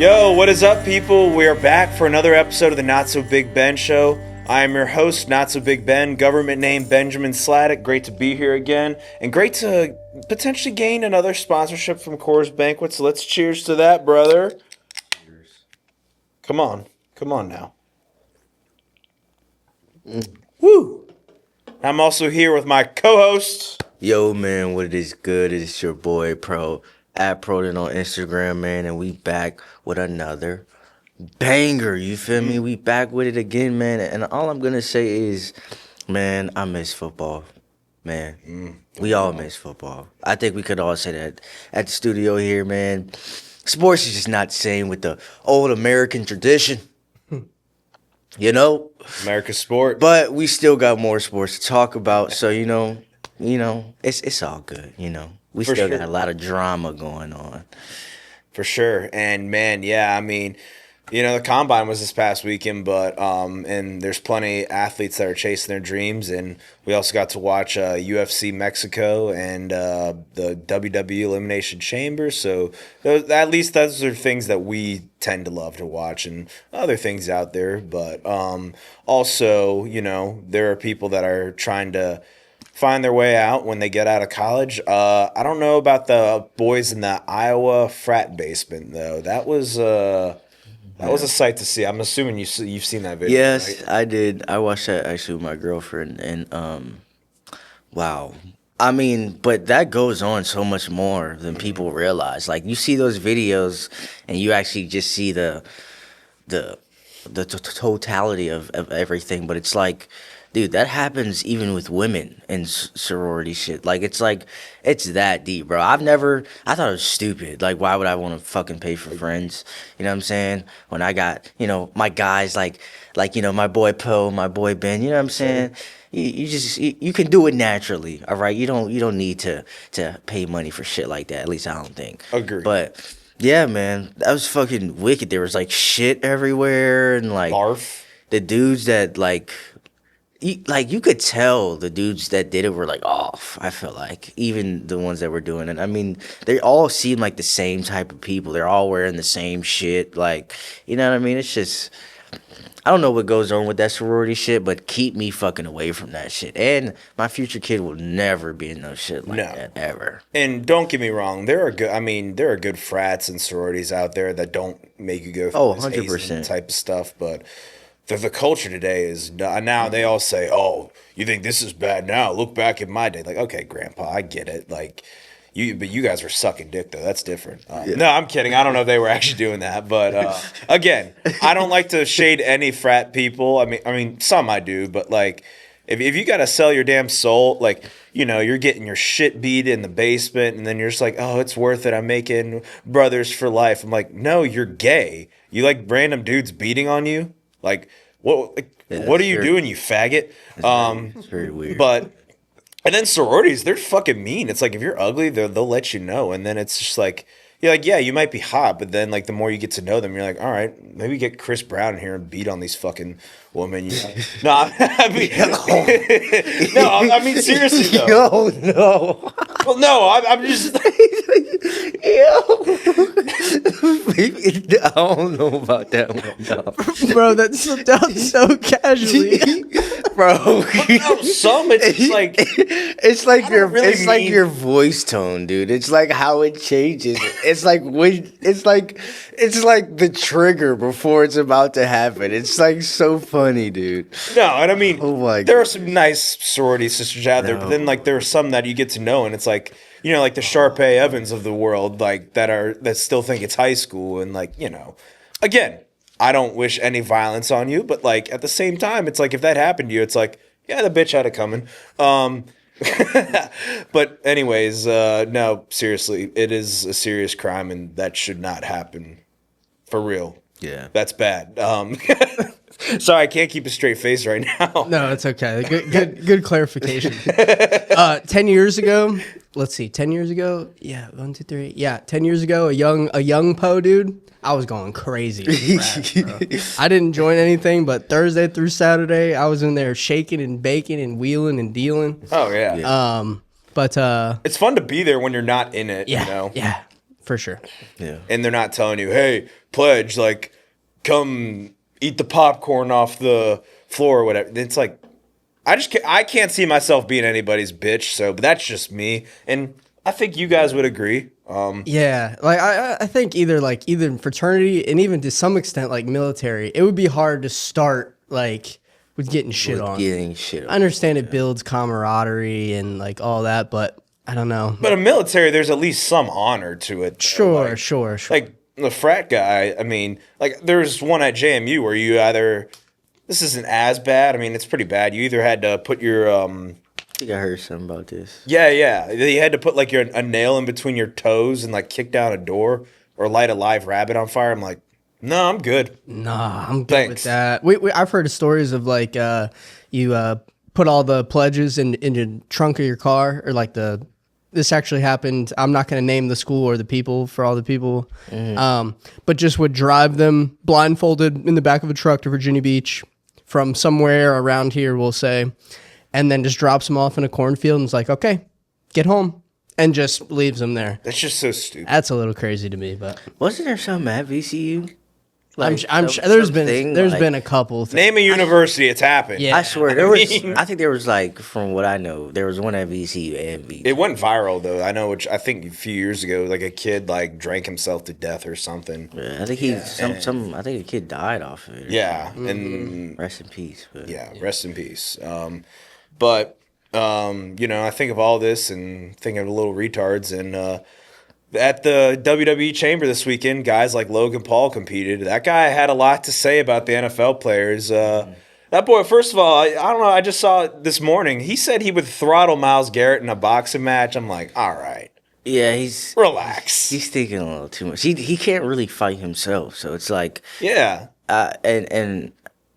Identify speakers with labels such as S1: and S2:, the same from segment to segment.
S1: Yo, what is up, people? We are back for another episode of the Not So Big Ben Show. I am your host, Not So Big Ben, government name Benjamin Sladek. Great to be here again, and great to potentially gain another sponsorship from Coors Banquet. So let's cheers to that, brother. Cheers. Come on now. Woo! I'm also here with my co-host.
S2: Yo, man, what is good? It's your boy Pro at Proden on Instagram, man, and we back with another banger. You feel me? We back with it again, man. And all I'm gonna say is, man, I miss football, man. We all miss football. I think we could all say that at the studio here, man. Sports is just not the same with the old American tradition. You know,
S1: America's sport.
S2: But we still got more sports to talk about, so you know, it's all good. We still got a lot of drama going on.
S1: For sure. And man, yeah, I mean, the combine was this past weekend, but and there's plenty of athletes that are chasing their dreams, and we also got to watch UFC Mexico and the WWE Elimination Chamber. So at least those are things that we tend to love to watch, and other things out there. But also, there are people that are trying to find their way out when they get out of college. I don't know about the boys in the Iowa frat basement, though. That was a sight to see. I'm assuming you've seen that video.
S2: Yes,
S1: right?
S2: I did. I watched that actually with my girlfriend, and wow. I mean, but that goes on so much more than people realize. Like, you see those videos, and you actually just see the totality of everything. But it's like, dude, that happens even with women and sorority shit. Like, it's that deep, bro. I thought it was stupid. Like, why would I want to fucking pay for friends? You know what I'm saying? When I got, my guys like, my boy Poe, my boy Ben, you know what I'm saying? You can do it naturally, all right? You don't need to pay money for shit like that. At least I don't think.
S1: Agreed.
S2: But yeah, man, that was fucking wicked. There was like shit everywhere, and like
S1: barf.
S2: The dudes that you could tell the dudes that did it were like off. I feel like even the ones that were doing it. I mean, they all seem like the same type of people. They're all wearing the same shit. Like, you know what I mean? It's just, I don't know what goes on with that sorority shit, but keep me fucking away from that shit. And my future kid will never be in no shit like that ever.
S1: And don't get me wrong, there are good frats and sororities out there that don't make you go for this
S2: 100%
S1: type of stuff, but the culture today is now they all say, "Oh, you think this is bad now? Look back at my day." Like, okay, Grandpa, I get it. Like, but you guys were sucking dick though. That's different. No, I'm kidding. I don't know if they were actually doing that, but again, I don't like to shade any frat people. I mean, some I do, but like, if you gotta sell your damn soul, like, you're getting your shit beat in the basement, and then you're just like, "Oh, it's worth it. I'm making brothers for life." I'm like, no, you're gay. You like random dudes beating on you. Like, what are you doing, you faggot?
S2: It's very weird.
S1: But, and then sororities, they're fucking mean. It's like, if you're ugly, they'll let you know. And then it's just like, you're like, yeah, you might be hot, but then, like, the more you get to know them, you're like, all right, maybe get Chris Brown in here and beat on these fucking women. No, I mean, seriously, though.
S2: No.
S1: Well, no, I'm just...
S2: I don't know about that one, no.
S3: Bro, that slipped out so casually.
S2: Bro,
S1: it's
S2: like your voice tone, dude. It's like how it changes. It's like the trigger before it's about to happen. It's like so funny, dude.
S1: No, and I mean, there are some nice sorority sisters out there, but then like there are some that you get to know, and it's like, like the Sharpay Evans of the world, like that still think it's high school, and like, again, I don't wish any violence on you, but like at the same time, it's like if that happened to you, it's like, yeah, the bitch had it coming. But anyways, no, seriously, it is a serious crime, and that should not happen. For real.
S2: Yeah.
S1: That's bad. Sorry, I can't keep a straight face right now.
S3: No, it's okay. Good clarification. 10 years ago, let's see, 10 years ago? Yeah, 1, 2, 3. Yeah, 10 years ago, a young Poe dude, I was going crazy. I didn't join anything, but Thursday through Saturday, I was in there shaking and baking and wheeling and dealing.
S1: Oh, yeah.
S3: But
S1: it's fun to be there when you're not in it,
S3: Yeah. For sure.
S2: Yeah.
S1: And they're not telling you, hey, pledge, like, come eat the popcorn off the floor or whatever. It's like, I can't see myself being anybody's bitch. So, but that's just me, and I think you guys would agree.
S3: Yeah, like I think either fraternity and even to some extent like military, it would be hard to start like with getting shit on. I understand it builds camaraderie and like all that, but I don't know.
S1: But in military, there's at least some honor to it.
S3: Sure, sure.
S1: Like the frat guy, I mean, like there's one at JMU where you either, this isn't as bad. I mean, it's pretty bad. You either had to put your
S2: I think I heard something about this.
S1: Yeah. You had to put like a nail in between your toes and like kick down a door or light a live rabbit on fire. I'm like, no, I'm good.
S3: Nah, I'm good with that. I've heard of stories of like you put all the pledges in the trunk of your car, or like this actually happened. I'm not going to name the school or the people for all the people, but just would drive them blindfolded in the back of a truck to Virginia Beach from somewhere around here, we'll say. And then just drops them off in a cornfield and is like, okay, get home. And just leaves them there.
S1: That's just so stupid.
S3: That's a little crazy to me, but
S2: wasn't there something at VCU?
S3: Like I'm sure there's been a couple things.
S1: Name a university, it's happened.
S3: Yeah.
S2: I swear there was. I think there was like, from what I know, there was one at VCU and VCU.
S1: It went viral though. I know, which I think a few years ago, like a kid like drank himself to death or something.
S2: Yeah, I think I think a kid died off of it.
S1: Yeah, and
S2: rest in peace. But.
S1: Yeah, rest in peace. But I think of all this and think of the little retards. And at the WWE Chamber this weekend, guys like Logan Paul competed. That guy had a lot to say about the NFL players. That boy, first of all, I don't know. I just saw it this morning. He said he would throttle Myles Garrett in a boxing match. I'm like, all right.
S2: Yeah,
S1: relax.
S2: He's thinking a little too much. He can't really fight himself, so it's like
S1: yeah.
S2: And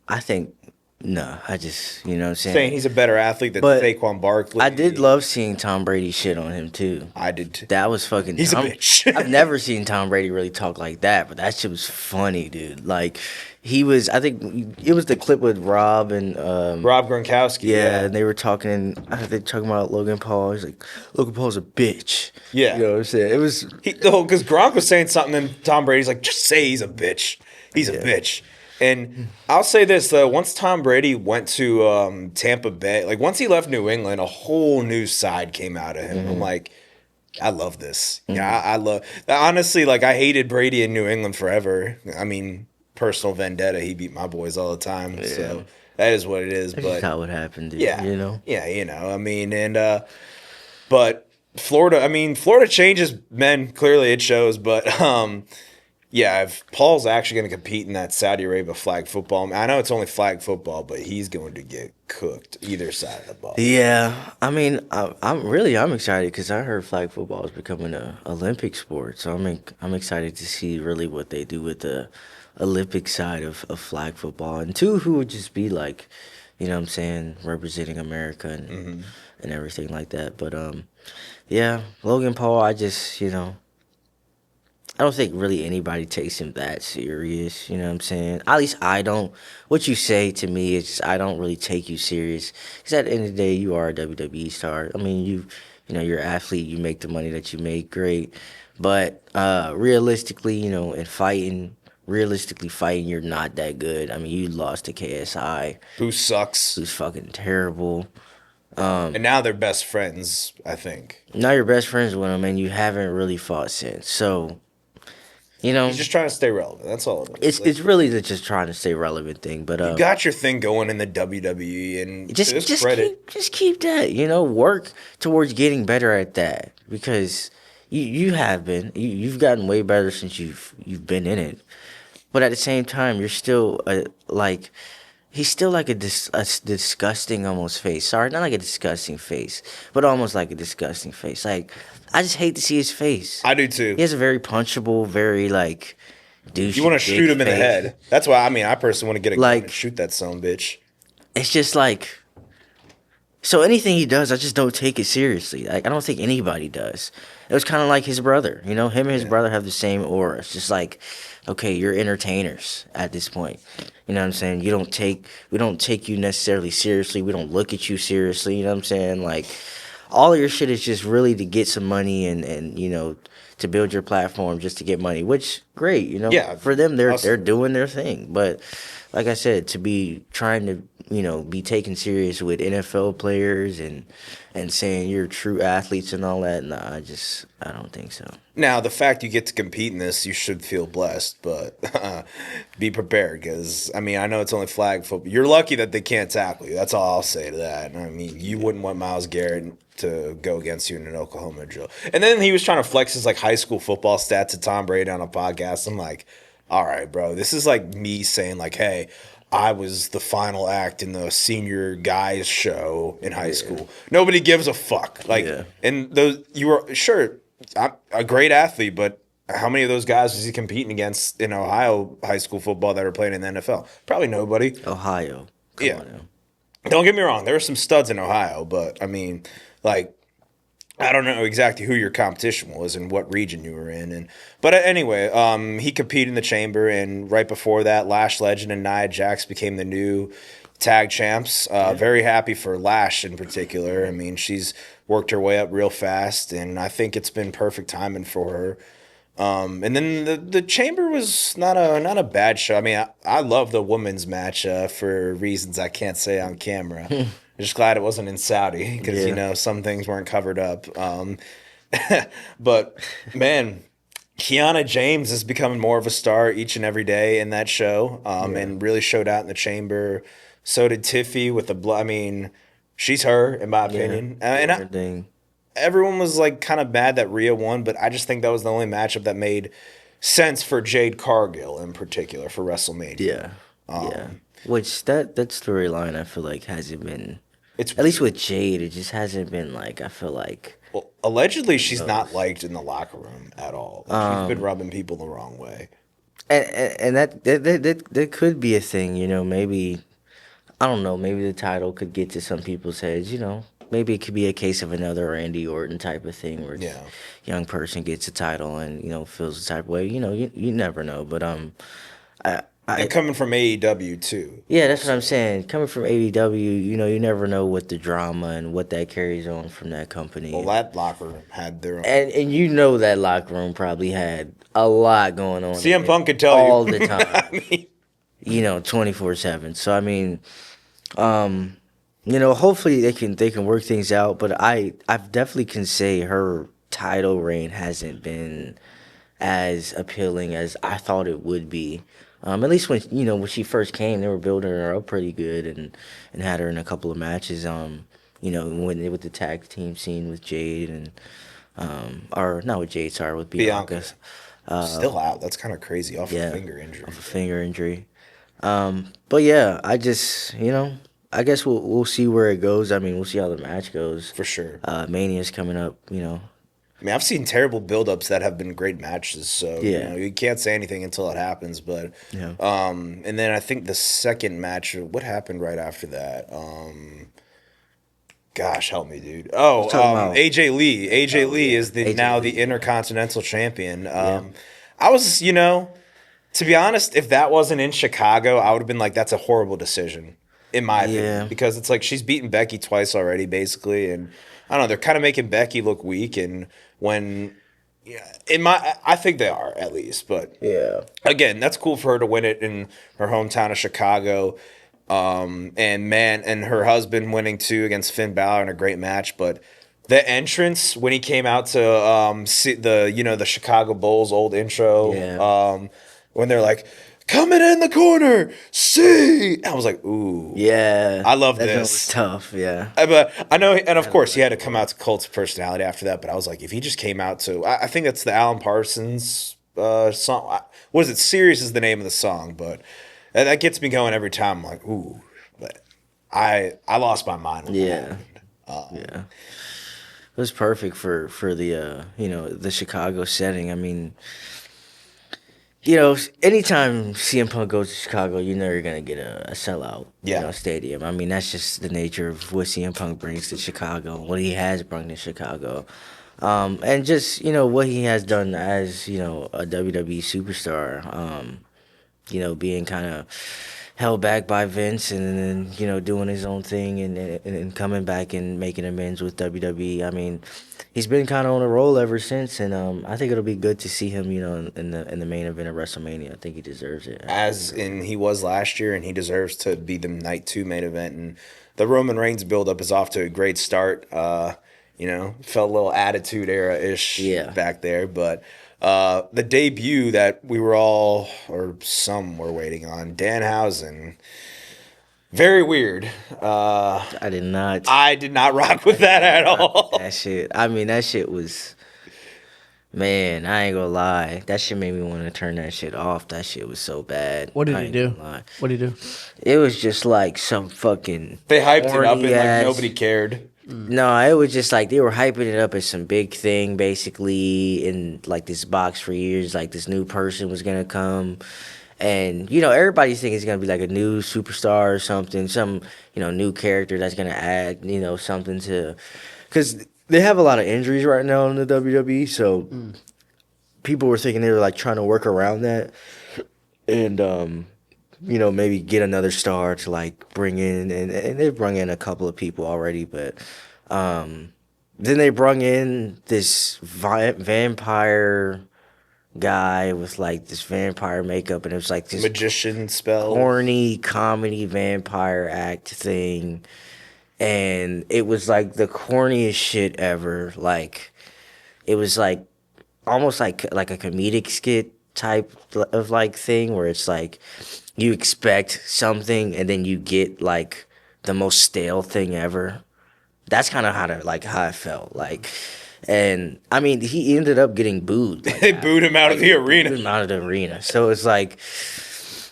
S2: I think. No, I just, you know what I'm saying?
S1: He's a better athlete than Saquon Barkley.
S2: I did love seeing Tom Brady shit on him, too.
S1: I did, too.
S2: That was fucking...
S1: He's a bitch.
S2: I've never seen Tom Brady really talk like that, but that shit was funny, dude. Like, he was... I think it was the clip with Rob and...
S1: Rob Gronkowski.
S2: Yeah, and they were talking... I think they were talking about Logan Paul. He's like, Logan Paul's a bitch.
S1: Yeah.
S2: You know what I'm saying? It was...
S1: Because Gronk was saying something, and Tom Brady's like, just say he's a bitch. He's a bitch. And I'll say this, though. Once Tom Brady went to Tampa Bay, like once he left New England, a whole new side came out of him. Mm-hmm. I'm like, I love this. Mm-hmm. Yeah, I love... Honestly, like, I hated Brady in New England forever. I mean, personal vendetta. He beat my boys all the time. Yeah. So that is what it is.
S2: That's
S1: but
S2: not what happened, dude.
S1: Yeah.
S2: You know?
S1: Yeah, I mean, and... but Florida changes men. Clearly, it shows. But... yeah, if Paul's actually going to compete in that Saudi Arabia flag football, I know it's only flag football, but he's going to get cooked either side of the ball.
S2: Yeah, I mean, I'm excited because I heard flag football is becoming an Olympic sport, so I'm excited to see really what they do with the Olympic side of flag football, and two, who would just be like, you know what I'm saying, representing America and everything like that. But yeah, Logan Paul, I just, I don't think really anybody takes him that serious, you know what I'm saying? At least I don't. What you say to me is just, I don't really take you serious. Because at the end of the day, you are a WWE star. I mean, you're an athlete. You make the money that you make, great. But realistically, realistically fighting, you're not that good. I mean, you lost to KSI.
S1: Who sucks.
S2: Who's fucking terrible.
S1: And now they're best friends, I think.
S2: Now you're best friends with him, and you haven't really fought since. So...
S1: he's just trying to stay relevant. That's all it is.
S2: It's really just trying to stay relevant thing. But
S1: you got your thing going in the WWE, and
S2: just keep that. Work towards getting better at that, because you have been. You've gotten way better since you've been in it. But at the same time, you're still he's still like a disgusting almost face. Sorry, not like a disgusting face, but almost like a disgusting face. Like, I just hate to see his face.
S1: I do too.
S2: He has a very punchable, very douchey.
S1: You want to shoot him in the head. That's why I personally want to get a gun and shoot that son of a bitch.
S2: It's just so anything he does, I just don't take it seriously. I don't think anybody does. It was kind of like his brother. Him and his brother have the same aura. It's just okay, you're entertainers at this point. You know what I'm saying? We don't take you necessarily seriously. We don't look at you seriously. You know what I'm saying? All of your shit is just really to get some money and to build your platform just to get money, which great,
S1: Yeah,
S2: for them they're
S1: awesome.
S2: doing their thing. But like I said, to be trying to be taken serious with NFL players and saying you're true athletes and all that, nah, I don't think so.
S1: Now, the fact you get to compete in this, you should feel blessed, but be prepared because, I mean, I know it's only flag football. You're lucky that they can't tackle you. That's all I'll say to that. I mean, you wouldn't want Myles Garrett to go against you in an Oklahoma drill. And then he was trying to flex his like high school football stats to Tom Brady on a podcast. I'm like, all right, bro, this is like me saying like, hey, I was the final act in the senior guys show in high school. Nobody gives a fuck. Like, and those you were sure I'm a great athlete, but how many of those guys was he competing against in Ohio high school football that are playing in the NFL? Probably nobody.
S2: Ohio. Come on now.
S1: Don't get me wrong. There were some studs in Ohio, but I mean, like, I don't know exactly who your competition was and what region you were in. But anyway, he competed in the chamber, and right before that, Lash Legend and Nia Jax became the new tag champs. Very happy for Lash in particular. I mean, she's worked her way up real fast, and I think it's been perfect timing for her. And then the chamber was not a bad show. I mean, I love the women's match for reasons I can't say on camera. I'm just glad it wasn't in Saudi because some things weren't covered up. But man, Kiana James is becoming more of a star each and every day in that show, and really showed out in the chamber. So did Tiffy with the blood. I mean, she's her in my opinion. Everyone was like kind of mad that Rhea won, but I just think that was the only matchup that made sense for Jade Cargill in particular for WrestleMania.
S2: Which that storyline I feel like hasn't been. At least with Jade, it just hasn't been like I feel like.
S1: Well, allegedly she's not liked in the locker room at all. She's been rubbing people the wrong way,
S2: and that could be a thing. Maybe I don't know. Maybe the title could get to some people's heads. Maybe it could be a case of another Randy Orton type of thing where a young person gets a title and feels the type of way. You never know. But
S1: and coming from AEW too.
S2: Yeah, that's what I'm saying. Coming from AEW, you never know what the drama and what that carries on from that company.
S1: Well, that locker room had their own.
S2: And that locker room probably had a lot going on.
S1: CM Punk could tell you
S2: all the time. I mean, 24/7. So I mean, hopefully they can work things out. But I definitely can say her title reign hasn't been as appealing as I thought it would be. At least when she first came, they were building her up pretty good and had her in a couple of matches. With the tag team scene with Jade and or not with Jade, sorry, with Bianca.
S1: Still out. That's kind of crazy off a finger injury.
S2: Off a finger injury. But yeah, I just I guess we'll see where it goes. I mean, we'll see how the match goes.
S1: For sure.
S2: Mania's coming up.
S1: I mean, I've seen terrible build-ups that have been great matches, so you can't say anything until it happens. But and then I think the second match, what happened right after that? Gosh, help me, dude. Oh, AJ Lee. AJ Lee is now the Intercontinental Champion. I was, to be honest, if that wasn't in Chicago, I would have been like, that's a horrible decision, in my opinion, because it's like she's beaten Becky twice already, basically, and I don't know, they're kind of making Becky look weak, and I think they are at least, but again, that's cool for her to win it in her hometown of Chicago, and her husband winning too against Finn Balor in a great match, but the entrance when he came out to see the Chicago Bulls old intro, when they're like, coming in the corner, see. I was like, ooh.
S2: Yeah.
S1: I love this.
S2: That was tough, yeah.
S1: But I know, and of course, he had to come out to Colt's personality after that, but I was like, if he just came out to, I think that's the Alan Parsons song. What is it? Serious is the name of the song, but that gets me going every time. I'm like, ooh. But I lost my mind.
S2: Yeah. It was perfect for the, the Chicago setting. I mean, anytime CM Punk goes to Chicago, you know you're going to get a sellout stadium. I mean, that's just the nature of what CM Punk brings to Chicago, what he has brought to Chicago. And just, what he has done as, a WWE superstar, being kind of held back by Vince, and then doing his own thing and coming back and making amends with WWE. I mean, he's been kind of on a roll ever since, and I think it'll be good to see him, in the main event of WrestleMania. I think he deserves it.
S1: As in he was last year, and he deserves to be the night 2 main event. And the Roman Reigns build-up is off to a great start. Felt a little Attitude Era-ish back there, but the debut that we were all, or some were waiting on, Danhausen. Very weird.
S2: I did not
S1: rock with that at all.
S2: That shit. I mean, that shit was. Man, I ain't gonna lie. That shit made me want to turn that shit off. That shit was so bad.
S3: What did he do? What did he do?
S2: It was just like some fucking.
S1: They hyped it up and like nobody cared.
S2: No, it was just like they were hyping it up as some big thing, basically, in like this box for years. Like this new person was gonna come, and everybody's thinking it's gonna be like a new superstar or something, some new character that's gonna add something to, because they have a lot of injuries right now in the WWE. So people were thinking they were like trying to work around that, and maybe get another star to like bring in, and they've brought in a couple of people already, but then they brought in this vampire guy with like this vampire makeup, and it was like this
S1: magician spell,
S2: corny comedy vampire act thing, and it was like the corniest shit ever. Like it was like almost like a comedic skit type of like thing where it's like you expect something and then you get like the most stale thing ever. That's kind of how I felt like. And I mean, he ended up getting booed. Like,
S1: they booed him out of the arena.
S2: Booed him out of the arena. So it's like,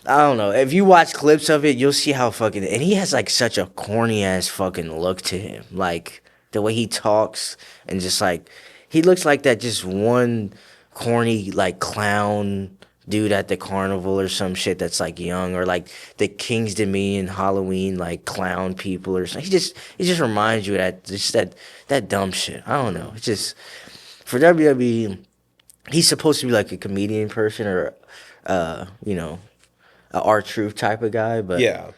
S2: I don't know. If you watch clips of it, you'll see how fucking, and he has like such a corny ass fucking look to him. Like the way he talks and just like, he looks like that just one corny like clown dude at the carnival or some shit that's like young, or like the King's Dominion Halloween like clown people or something. It just reminds you of that dumb shit. I don't know. It's just for WWE, he's supposed to be like a comedian person or a R-Truth type of guy, but
S1: yeah.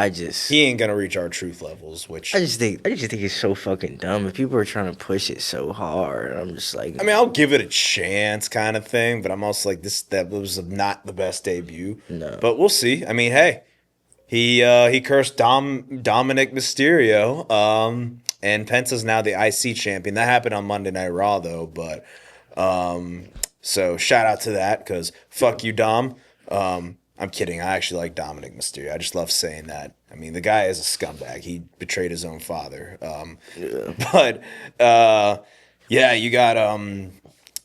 S2: He
S1: ain't gonna reach our truth levels, which
S2: I just think it's so fucking dumb. And people are trying to push it so hard. I'm just like,
S1: I mean, I'll give it a chance, kind of thing. But I'm also like, that was not the best debut.
S2: No,
S1: but we'll see. I mean, hey, he cursed Dominic Mysterio, and Penta's now the IC champion. That happened on Monday Night Raw though. But so shout out to that, because fuck you, Dom. I'm kidding. I actually like Dominic Mysterio. I just love saying that. I mean, the guy is a scumbag. He betrayed his own father. But you got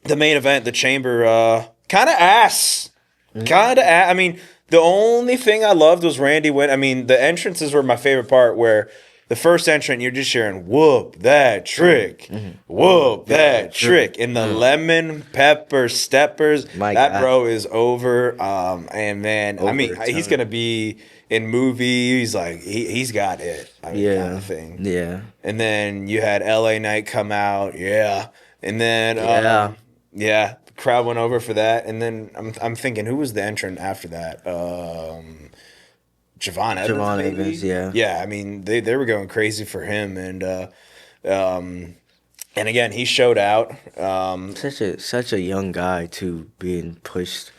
S1: the main event, the Chamber, kind of ass. I mean, the only thing I loved was Randy win. I mean, the entrances were my favorite part, where the first entrant, you're just hearing, whoop that trick, whoop that trick. And the lemon pepper steppers, bro is over. And man, I mean, he's going to be in movies. Like, he's got it. I mean, kind of thing.
S2: Yeah.
S1: And then you had LA Knight come out. Yeah. And then, the crowd went over for that. And then I'm thinking, who was the entrant after that? Javon Evans,
S2: yeah.
S1: Yeah, I mean, they were going crazy for him, and again, he showed out.
S2: Such a young guy too, being pushed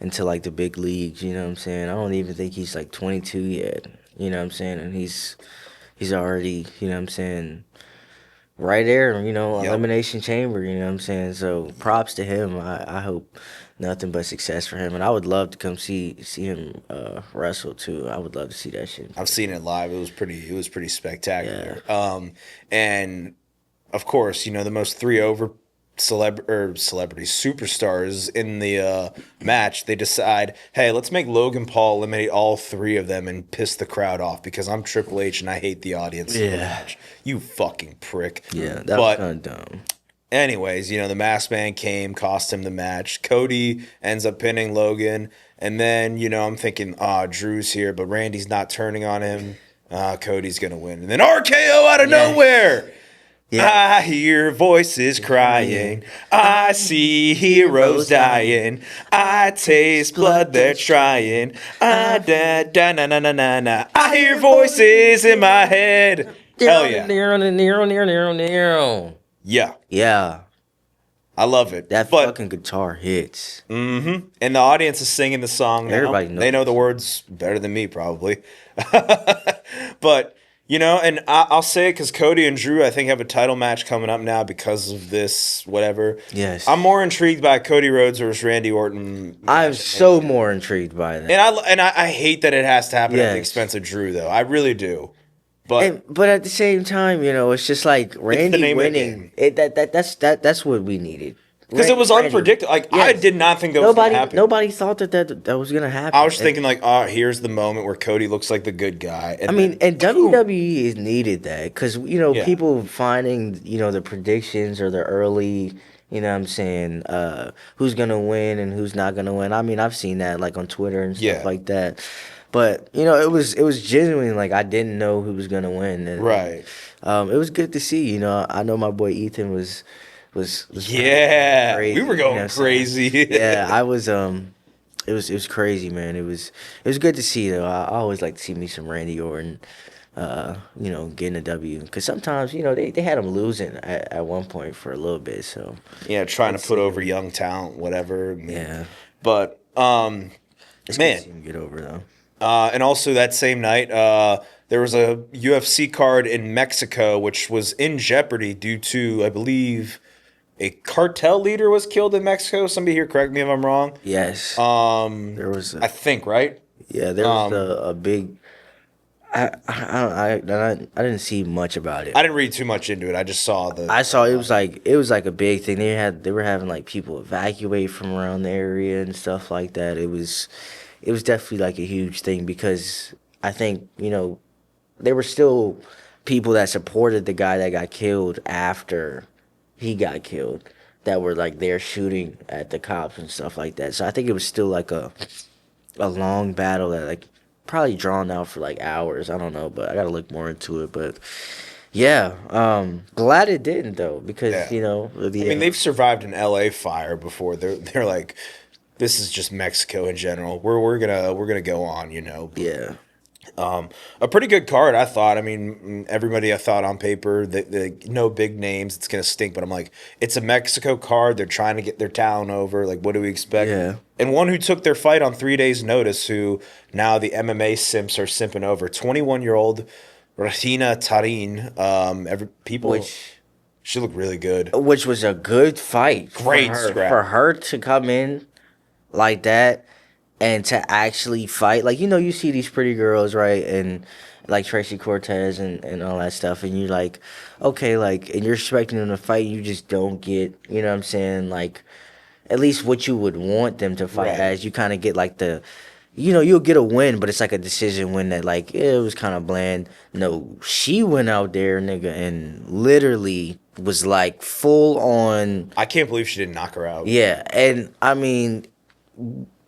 S2: into like the big leagues. You know what I'm saying? I don't even think he's like 22 yet. You know what I'm saying? And he's already, you know what I'm saying, right there. Elimination Chamber. You know what I'm saying? So props to him. I hope nothing but success for him, and I would love to come see him wrestle too. I would love to see that shit.
S1: I've seen it live. It was pretty spectacular. Yeah. And of course, the most 3 over celebrity superstars in the match. They decide, hey, let's make Logan Paul eliminate all 3 of them and piss the crowd off, because I'm Triple H and I hate the audience so much. You fucking prick.
S2: Yeah, that was kind of dumb.
S1: Anyways, the masked man came, cost him the match. Cody ends up pinning Logan. And then, I'm thinking, Drew's here, but Randy's not turning on him. Cody's going to win. And then RKO out of nowhere.
S2: Yeah.
S1: I hear voices crying. I see heroes dying. I taste blood they're trying. I da da na na na na na. I hear voices in my head. Hell yeah. Yeah.
S2: Yeah.
S1: I love it.
S2: That
S1: But
S2: fucking guitar hits.
S1: and the audience is singing the song now.
S2: Everybody knows.
S1: They know the words better than me, probably. But, and I'll say it because Cody and Drew, I think, have a title match coming up now because of this, whatever.
S2: Yes.
S1: I'm more intrigued by Cody Rhodes versus Randy Orton.
S2: I'm so more intrigued by that.
S1: And I hate that it has to happen at the
S2: Yes.
S1: expense of Drew, though. I really do. But
S2: But at the same time, it's just like Randy
S1: name of the
S2: winning. That's what we needed.
S1: because it was
S2: Randy-
S1: unpredictable. Like, I
S2: Yes.
S1: did not think that was going to happen.
S2: Nobody thought that was gonna happen.
S1: I was thinking, like, here's the moment where Cody looks like the good guy. And
S2: I mean,
S1: then-
S2: and WWE is needed that because
S1: Yeah.
S2: people finding the predictions or the early, what I'm saying, who's gonna win and who's not gonna win. I mean, I've seen that like on Twitter and stuff
S1: Yeah.
S2: like that. But it was genuine. Like I didn't know who was gonna win. And,
S1: Right.
S2: It was good to see. I know my boy Ethan was
S1: Yeah,
S2: crazy,
S1: we were going
S2: so-
S1: crazy.
S2: Yeah, I was. It was crazy, man. It was good to see though. I always like to see me some Randy Orton, getting a W because sometimes they had him losing at one point for a little bit. So
S1: Yeah, trying to put over young talent, whatever.
S2: yeah,
S1: But
S2: it's good to see
S1: man,
S2: him get over though.
S1: and also that same night, there was a UFC card in Mexico which was in jeopardy due to, I believe, a cartel leader was killed in Mexico. Somebody here, correct me if I'm wrong.
S2: Yes, there was.
S1: I think right.
S2: There was a big. I didn't see much about it.
S1: I didn't read too much into it. I just saw the.
S2: I saw it was like a big thing. They were having like people evacuate from around the area and stuff like that. It was definitely like a huge thing because I think there were still people that supported the guy that got killed after he got killed that were like there shooting at the cops and stuff like that. So I think it was still like a long battle that like probably drawn out for like hours. I don't know, but I gotta look more into it. But yeah, glad it didn't though because
S1: Yeah. I mean, they've survived an LA fire before. They're like, this is just Mexico in general. We're gonna go on, But,
S2: yeah.
S1: a pretty good card, I thought. I mean, everybody I thought on paper, no big names. It's gonna stink, but I'm like, it's a Mexico card. They're trying to get their town over. Like, what do we expect?
S2: Yeah.
S1: And one who took their fight on 3 days' notice, who now the MMA simps are simping over. 21-year-old Regina Tarin. She looked really good.
S2: Which was a good fight.
S1: Great
S2: for her,
S1: scrap.
S2: for her to come in like that and to actually fight. Like you see these pretty girls, right? And like Tracy Cortez and all that stuff, and you're like, okay, like, and you're expecting them to fight, you just don't get, what I'm saying, like, at least what you would want them to fight
S1: Right.
S2: as. You kind of get like you'll get a win, but it's like a decision win that like it was kind of bland. No, she went out there, nigga, and literally was like full on.
S1: I can't believe she didn't knock her out.
S2: Yeah, and I mean,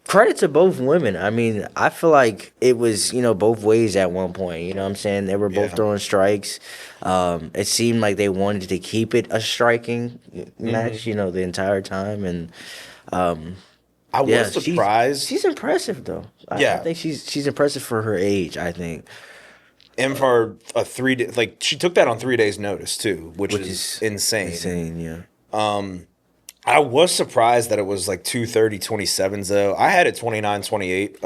S2: credit to both women. I mean, I feel like it was, both ways at one point. You know what I'm saying? They were both
S1: Yeah.
S2: throwing strikes. It seemed like they wanted to keep it a striking match, the entire time. And
S1: I was surprised.
S2: She's impressive though. I
S1: Yeah.
S2: think she's impressive for her age, I think.
S1: And for a 3 day, like, she took that on 3 days' notice too, which is insane.
S2: Insane, yeah.
S1: I was surprised that it was like 2:30-27s though. I had it 29-28.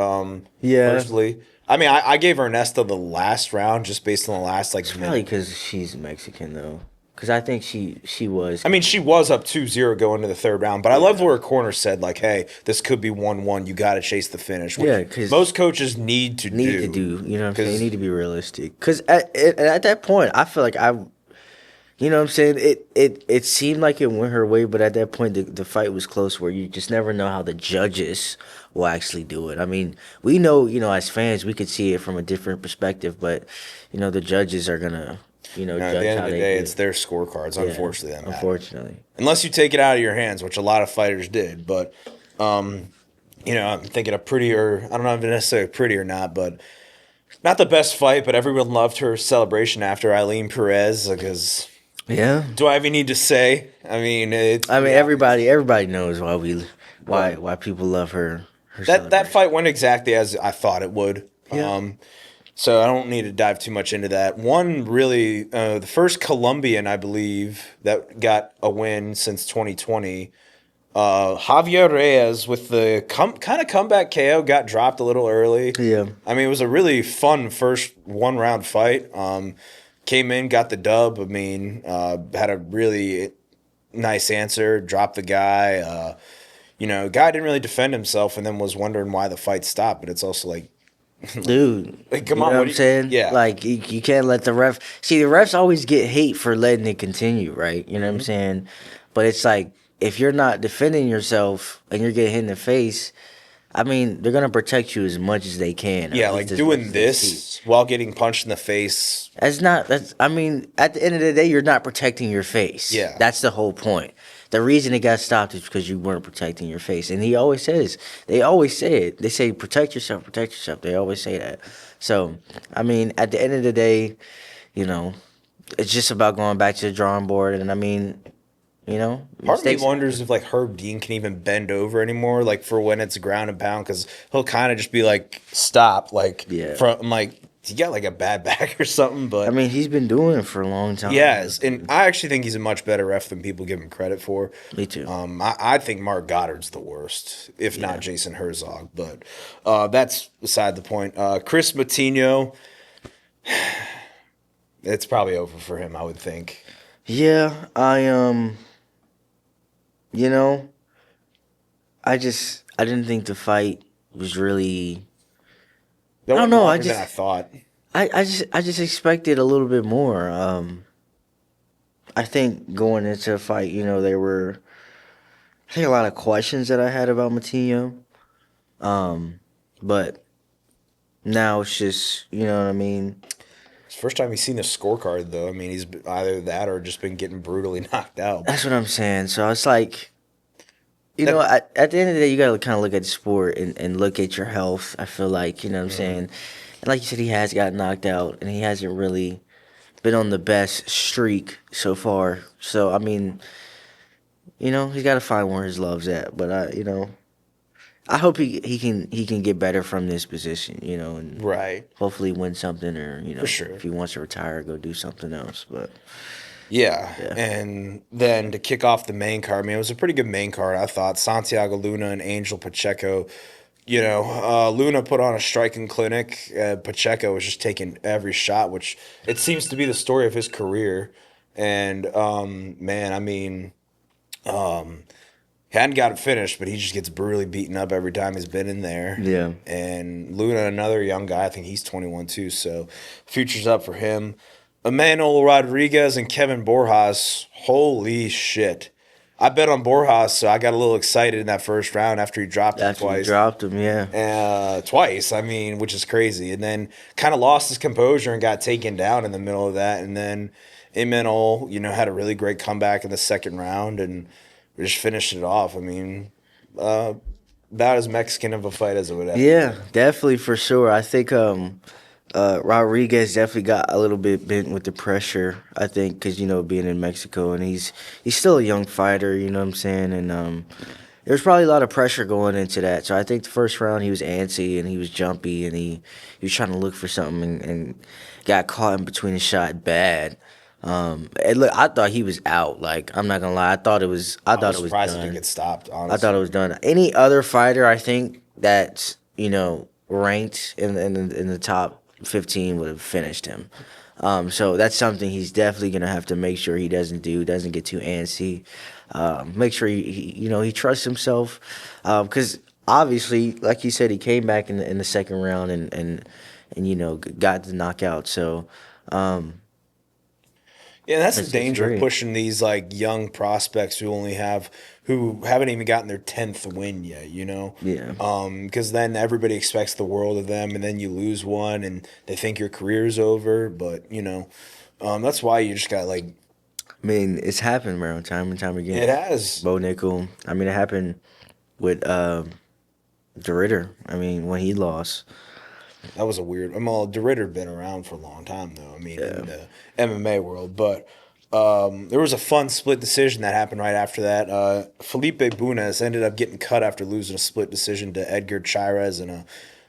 S2: Yeah.
S1: Personally, I mean, I gave Ernesto the last round just based on the last like
S2: Probably
S1: minute.
S2: because she's Mexican though. Because I think she was.
S1: I mean, she was up 2-0 going to the third round, but I love where her corner said like, "Hey, this could be 1-1. You got to chase the finish." Which
S2: Yeah, 'cause
S1: most coaches need to
S2: to do. You know what I'm saying?
S1: 'Cause-
S2: They need to be realistic. Because at that point, I feel like you know what I'm saying? It seemed like it went her way, but at that point, the fight was close where you just never know how the judges will actually do it. I mean, we know, as fans, we could see it from a different perspective, but, the judges are going to,
S1: No,
S2: judge
S1: at the end
S2: how
S1: of the
S2: they
S1: day,
S2: do.
S1: it's their scorecards.
S2: Yeah,
S1: Unfortunately, that matter.
S2: unfortunately.
S1: Unless you take it out of your hands, which a lot of fighters did. But, I'm thinking a prettier, I don't know if it's necessarily pretty or not, but not the best fight, but everyone loved her celebration after Eileen Perez because
S2: Yeah.
S1: Do I even need to say? I mean, it's
S2: I mean,
S1: yeah.
S2: everybody knows why people love her. Her
S1: That
S2: celebration.
S1: fight went exactly as I thought it would.
S2: Yeah.
S1: So I don't need to dive too much into that. One really, the first Colombian, I believe, that got a win since 2020. Javier Reyes with the kind of comeback KO got dropped a little early.
S2: Yeah.
S1: I mean, it was a really fun first 1 round fight. Came in, got the dub. I mean, had a really nice answer, dropped the guy. Guy didn't really defend himself and then was wondering why the fight stopped. But it's also like,
S2: Dude,
S1: come
S2: you
S1: on,
S2: know what
S1: what
S2: I'm
S1: do
S2: saying?
S1: yeah.
S2: Like, you can't let the ref. See, the refs always get hate for letting it continue, right? You know what I'm saying? But it's like, if you're not defending yourself and you're getting hit in the face, I mean, they're going to protect you as much as they can. Or
S1: Yeah,
S2: at
S1: like
S2: least as much
S1: doing
S2: as they see.
S1: this while getting punched in the face.
S2: I mean, at the end of the day, you're not protecting your face.
S1: Yeah.
S2: That's the whole point. The reason it got stopped is because you weren't protecting your face. And he always says, they always say it. They say, protect yourself, protect yourself. They always say that. So, I mean, at the end of the day, you know, it's just about going back to the drawing board. And I mean,
S1: Part of me
S2: mistakes
S1: wonders if like Herb Dean can even bend over anymore, like for when it's ground and pound, because he'll kind of just be like, stop, like
S2: Yeah.
S1: from like he got like a bad back or something. But
S2: I mean, he's been doing it for a long time.
S1: yes, and I actually think he's a much better ref than people give him credit for.
S2: Me too.
S1: I think Mark Goddard's the worst, if not Jason Herzog, but that's beside the point. Chris Matinho, it's probably over for him, I would think.
S2: Yeah, you know, I didn't think the fight was really.
S1: That
S2: I don't
S1: went
S2: know,
S1: longer than I thought.
S2: I just expected a little bit more. I think going into the fight, there were I think a lot of questions that I had about Matinho. But now it's just, you know what I mean?
S1: It's the first time he's seen a scorecard, though. I mean, he's either that or just been getting brutally knocked out.
S2: That's what I'm saying. So it's like, at the end of the day, you got to kind of look at the sport and look at your health. I feel like, you know what I'm saying? And like you said, he has got knocked out and he hasn't really been on the best streak so far. So, I mean, he's got to find where his love's at. But, I hope he can get better from this position, and
S1: Right.
S2: hopefully win something or,
S1: For sure.
S2: if he wants to retire, go do something else. But
S1: Yeah. And then to kick off the main card, man, it was a pretty good main card, I thought. Santiago Luna and Angel Pacheco. Luna put on a striking clinic. Pacheco was just taking every shot, which it seems to be the story of his career. And, man, I mean, he hadn't got it finished, but he just gets brutally beaten up every time he's been in there.
S2: Yeah.
S1: And Luna, another young guy, I think he's 21 too, so future's up for him. Emmanuel Rodriguez and Kevin Borjas, holy shit. I bet on Borjas, so I got a little excited in that first round after he dropped him
S2: after he
S1: twice.
S2: dropped him, yeah.
S1: Twice, I mean, which is crazy. And then kind of lost his composure and got taken down in the middle of that. And then Emmanuel, had a really great comeback in the second round and we just finished it off. I mean, about as Mexican of a fight as it would have.
S2: Yeah, definitely for sure. I think Rodriguez definitely got a little bit bent with the pressure. I think because being in Mexico and he's still a young fighter. You know what I'm saying? And there was probably a lot of pressure going into that. So I think the first round he was antsy and he was jumpy and he was trying to look for something and got caught in between the shot bad. And look, I thought he was out. Like, I'm not gonna lie, I thought it was
S1: surprised
S2: done.
S1: it didn't get stopped, honestly.
S2: I thought it was done. Any other fighter, I think that's ranked in the top 15 would have finished him. So that's something he's definitely gonna have to make sure he doesn't get too antsy. Make sure he trusts himself, because obviously, like you said, he came back in the second round and got the knockout. So.
S1: Yeah, that's the danger of
S2: great.
S1: pushing these like young prospects who haven't even gotten their 10th win yet,
S2: Yeah.
S1: Because then everybody expects the world of them, and then you lose one, and they think your career's over. But that's why you just got like.
S2: I mean, it's happened, bro, time and time again.
S1: It has.
S2: Bo Nickel. I mean, it happened with the Ritter. I mean, when he lost.
S1: That was a weird. DeRitter been around for a long time, though. I mean, in the MMA world, but there was a fun split decision that happened right after that. Felipe Bunes ended up getting cut after losing a split decision to Edgar Chairez in a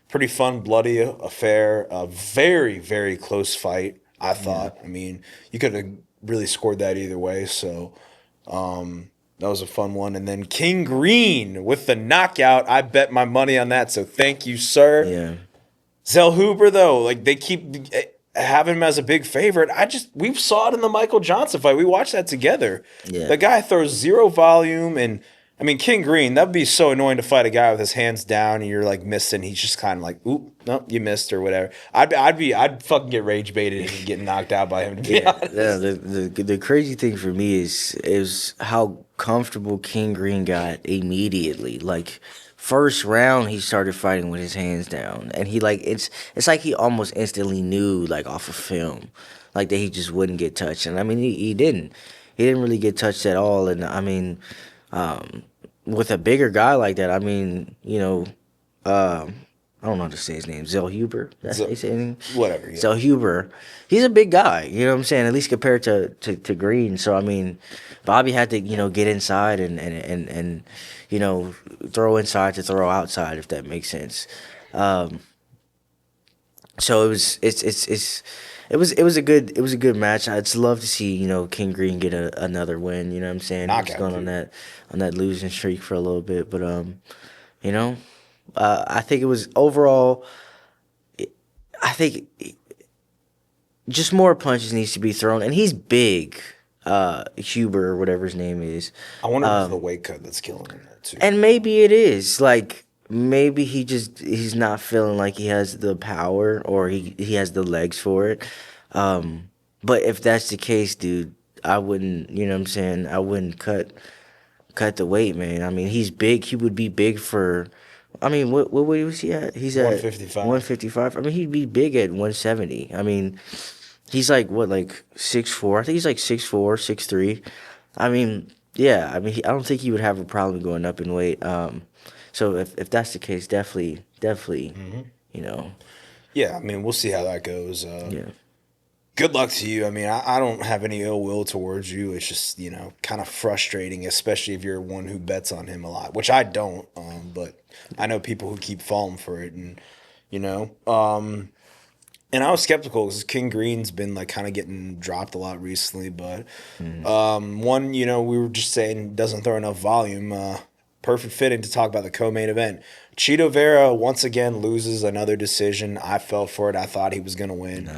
S1: pretty fun, bloody affair. A very, very close fight, I thought. I mean, you could have really scored that either way. So that was a fun one. And then King Green with the knockout. I bet my money on that. So thank you, sir.
S2: Yeah.
S1: Zellhuber, though, like they keep having him as a big favorite. We saw it in the Michael Johnson fight. We watched that together.
S2: Yeah.
S1: The guy throws zero volume, and I mean King Green. That'd be so annoying to fight a guy with his hands down and you're like missing. He's just kind of like, oop, no, you missed or whatever. I'd fucking get rage baited and get knocked out by him. To be honest.
S2: Yeah, the crazy thing for me is how comfortable King Green got immediately. Like first round, he started fighting with his hands down, and he like it's like he almost instantly knew like off of film, like that he just wouldn't get touched. And I mean, he didn't really get touched at all. And I mean, with a bigger guy like that, I mean, I don't know how to say his name. Zellhuber? That's how you say his name?
S1: Whatever. Yeah.
S2: Zellhuber. He's a big guy, you know what I'm saying? At least compared to Green. So I mean, Bobby had to, get inside and throw inside to throw outside, if that makes sense. So it was a good match. I'd love to see, King Green get another win, you know what I'm saying?
S1: Knockout,
S2: He's going on that losing streak for a little bit, but I think it was overall. I think just more punches needs to be thrown, and he's big, Huber or whatever his name is.
S1: I wonder if it's the weight cut that's killing him there too.
S2: And maybe it is like maybe he's not feeling like he has the power or he has the legs for it. But if that's the case, dude, I wouldn't. You know what I'm saying? I wouldn't cut the weight, man. I mean, he's big. He would be big for. I mean, what weight was he at? He's at
S1: 155.
S2: 155. I mean, he'd be big at 170. I mean, he's like what, like 6'4". I think he's like 6'4", 6'3". I mean, yeah. I mean, I don't think he would have a problem going up in weight. So if that's the case, definitely,
S1: Yeah, I mean, we'll see how that goes.
S2: Yeah.
S1: Good luck to you. I mean, I don't have any ill will towards you. It's just, kind of frustrating, especially if you're one who bets on him a lot, which I don't. But I know people who keep falling for it, and and I was skeptical because King Green's been like kind of getting dropped a lot recently. But one, we were just saying doesn't throw enough volume. Perfect fitting to talk about the co-main event. Chito Vera once again loses another decision. I fell for it. I thought he was going to win.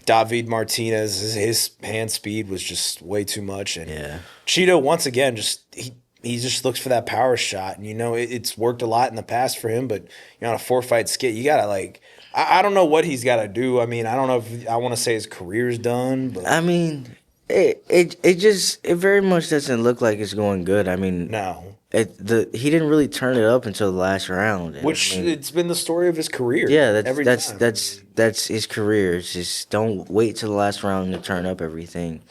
S1: David Martinez, his hand speed was just way too much. And Chito, once again, he just looks for that power shot. And, it's worked a lot in the past for him. But, on a 4-fight skit, you got to, I don't know what he's got to do. I mean, I don't know if I want to say his career's done. But
S2: I mean, it very much doesn't look like it's going good. I mean,
S1: no.
S2: He didn't really turn it up until the last round.
S1: Which it's been the story of his career.
S2: Yeah, that's his career. It's just don't wait till the last round to turn up everything.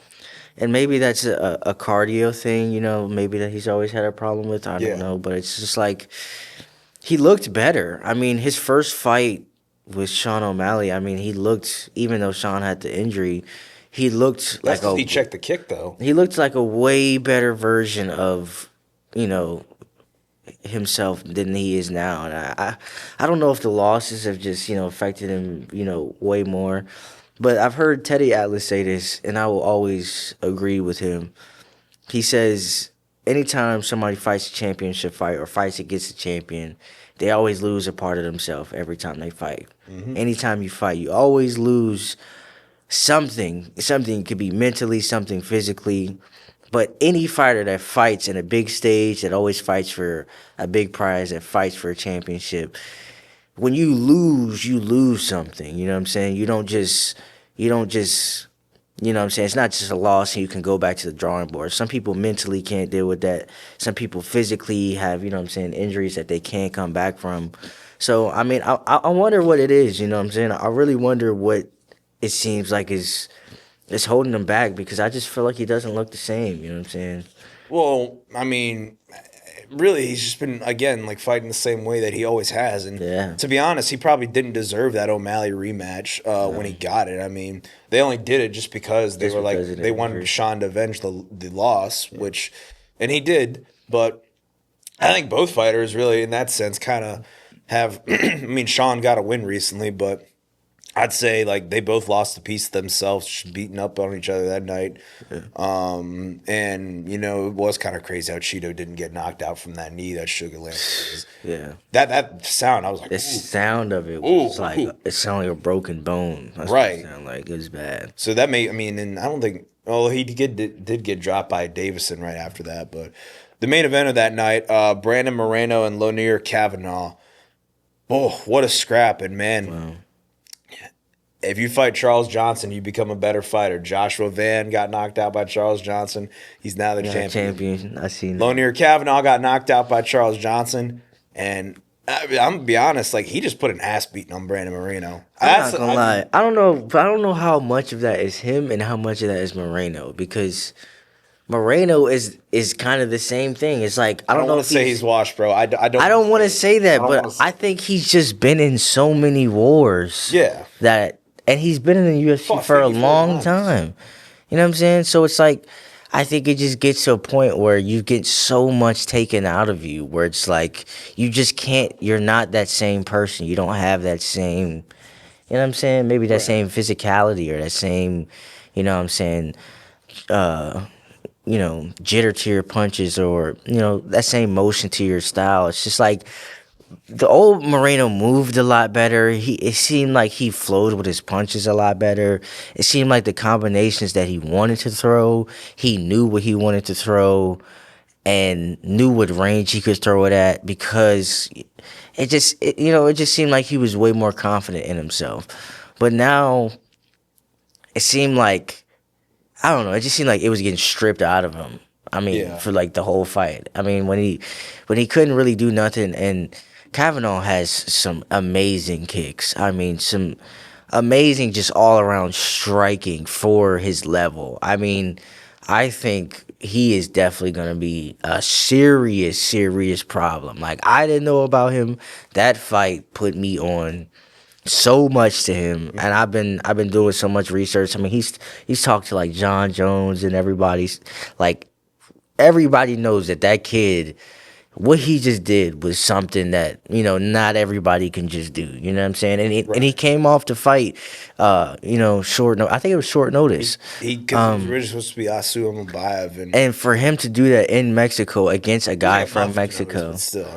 S2: And maybe that's a cardio thing, maybe that he's always had a problem with. I don't know, but it's just like he looked better. I mean, his first fight with Sean O'Malley, I mean, he looked, even though Sean had the injury, he looked
S1: that's like he checked the kick though.
S2: He looked like a way better version of himself than he is now. And I don't know if the losses have just, affected him, way more. But I've heard Teddy Atlas say this, and I will always agree with him. He says, anytime somebody fights a championship fight or fights against a champion, they always lose a part of themselves every time they fight. Mm-hmm. Anytime you fight, you always lose something. Something could be mentally, something physically. But any fighter that fights in a big stage, that always fights for a big prize, that fights for a championship, when you lose something. You know what I'm saying? You don't just, you know what I'm saying? It's not just a loss and you can go back to the drawing board. Some people mentally can't deal with that. Some people physically have, injuries that they can't come back from. So, I mean, I wonder what it is, you know what I'm saying? I really wonder what it seems like is holding him back, because I just feel like he doesn't look the same, you know what I'm saying?
S1: Well, I mean, really, he's just been, again, like fighting the same way that he always has. And
S2: Yeah.
S1: to be honest, he probably didn't deserve that O'Malley rematch when he got it. I mean, they only did it just because they
S2: Just
S1: were like,
S2: because of the
S1: they wanted
S2: injury.
S1: Sean to avenge the loss, which, and he did. But I think both fighters really, in that sense, kind of have, I mean, Sean got a win recently, but I'd say like they both lost a piece of themselves, just beating up on each other that night. And it was kind of crazy how Cheeto didn't get knocked out from that knee that Sugar landed.
S2: Yeah.
S1: That sound, I was like,
S2: The
S1: ooh.
S2: sound of it was
S1: Ooh,
S2: like
S1: ooh.
S2: it sounded like a broken bone. That's
S1: Right.
S2: what it sounded like. It was bad.
S1: So that made, I mean, and I don't think, well, he did get dropped by Davison right after that, but the main event of that night, Brandon Moreno and Lonier Kavanagh. Oh, what a scrap! And man, if you fight Charles Johnson, you become a better fighter. Joshua Van got knocked out by Charles Johnson. He's now the
S2: Yeah,
S1: champion.
S2: champion. I seen that.
S1: Lonier Kavanagh got knocked out by Charles Johnson, and I'm gonna be honest, like he just put an ass beating on Brandon Moreno.
S2: I'm not gonna lie. I don't know how much of that is him and how much of that is Moreno, because Moreno is kind of the same thing. It's like
S1: I don't
S2: know
S1: want
S2: if
S1: to say he's washed, bro. I don't
S2: want to say that,
S1: I don't
S2: but
S1: wanna say-
S2: I think he's just been in so many wars.
S1: Yeah.
S2: And he's been in the UFC
S1: Fought
S2: for a
S1: 54
S2: long
S1: times.
S2: time. You know what I'm saying? So it's like, I think it just gets to a point where you get so much taken out of you, where it's like you just can't. You're not that same person. You don't have that same. You know what I'm saying? Maybe that same physicality or that same. You know what I'm saying? Jitter to your punches, or that same motion to your style. It's just like the old Moreno moved a lot better. It seemed like he flowed with his punches a lot better. It seemed like the combinations that he wanted to throw, he knew what he wanted to throw and knew what range he could throw it at, because it just seemed like he was way more confident in himself. But now it seemed like, I don't know, it just seemed like it was getting stripped out of him. I mean, for like the whole fight. I mean, when he couldn't really do nothing, and Kavanagh has some amazing kicks. I mean, some amazing just all around striking for his level. I mean, I think he is definitely going to be a serious, serious problem. Like, I didn't know about him. That fight put me on so much to him, and I've been doing so much research. I mean, he's talked to like John Jones and everybody's like. Everybody knows that kid, what he just did was something that, not everybody can just do. You know what I'm saying? And he came off to fight, short notice. I think it was short notice.
S1: He was originally supposed to be Asu Amabayev,
S2: and for him to do that in Mexico against a guy from Mexico.
S1: But still,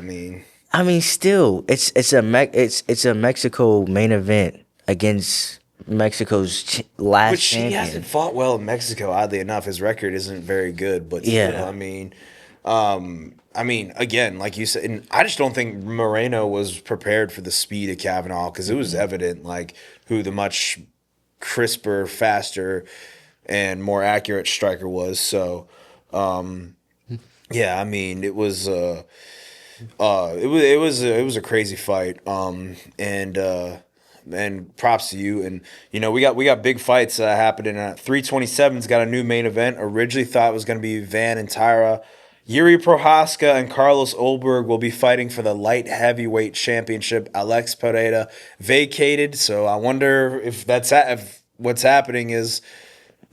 S1: I mean,
S2: still, it's a Mexico main event against Mexico's last
S1: which
S2: champion.
S1: he hasn't fought well in Mexico. Oddly enough, his record isn't very good. But still,
S2: Yeah.
S1: I mean, again, like you said, and I just don't think Moreno was prepared for the speed of Kavanagh, because it was evident like who the much crisper, faster, and more accurate striker was. So, yeah, I mean, it was a crazy fight. And props to you. And we got big fights happening. 327's got a new main event. Originally thought it was going to be Van and Tyra. Yuri Prohaska and Carlos Olberg will be fighting for the light heavyweight championship. Alex Pereira vacated, so I wonder if if what's happening is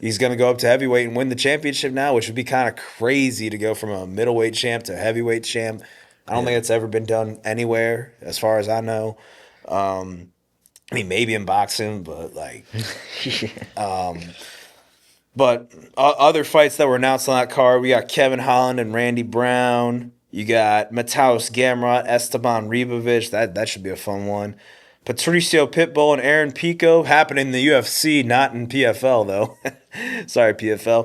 S1: he's going to go up to heavyweight and win the championship now, which would be kind of crazy to go from a middleweight champ to a heavyweight champ. I don't think it's ever been done anywhere, as far as I know. I mean, maybe in boxing, but like, but other fights that were announced on that card, we got Kevin Holland and Randy Brown. You got Mataus Gamrot, Esteban Ribovic. That should be a fun one. Patricio Pitbull and Aaron Pico, happening in the UFC, not in PFL though. Sorry, PFL.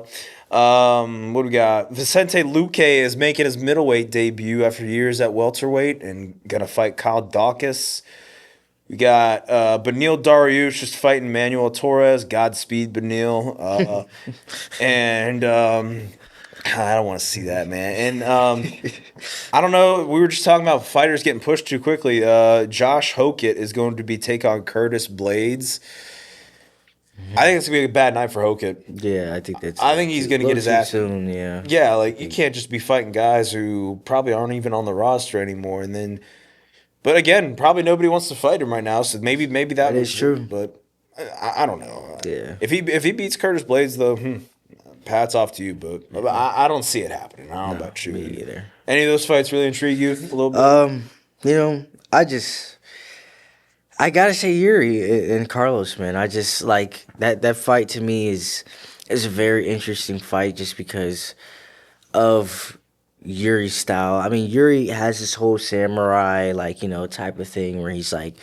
S1: What do we got? Vicente Luque is making his middleweight debut after years at welterweight and gonna fight Kyle Dawkins. We got Benil Dariush just fighting Manuel Torres. Godspeed, Benil. And I don't want to see that, man. And I don't know. We were just talking about fighters getting pushed too quickly. Josh Hokett is going to be taking on Curtis Blades. I think it's gonna be a bad night for Hokit.
S2: Yeah, I think that's.
S1: I think he's gonna get his ass
S2: soon. Yeah.
S1: Yeah, like you can't just be fighting guys who probably aren't even on the roster anymore, and then. But again, probably nobody wants to fight him right now, so maybe that
S2: That
S1: was
S2: is true.
S1: But I don't know.
S2: Yeah.
S1: If he beats Curtis Blades though, hats off to you. But I don't see it happening. I don't know about you.
S2: Me neither.
S1: Any of those fights really intrigue you a little bit?
S2: You know, I gotta say Yuri and Carlos, man. I just like that fight to me is a very interesting fight just because of Yuri's style. I mean, Yuri has this whole samurai type of thing where he's like,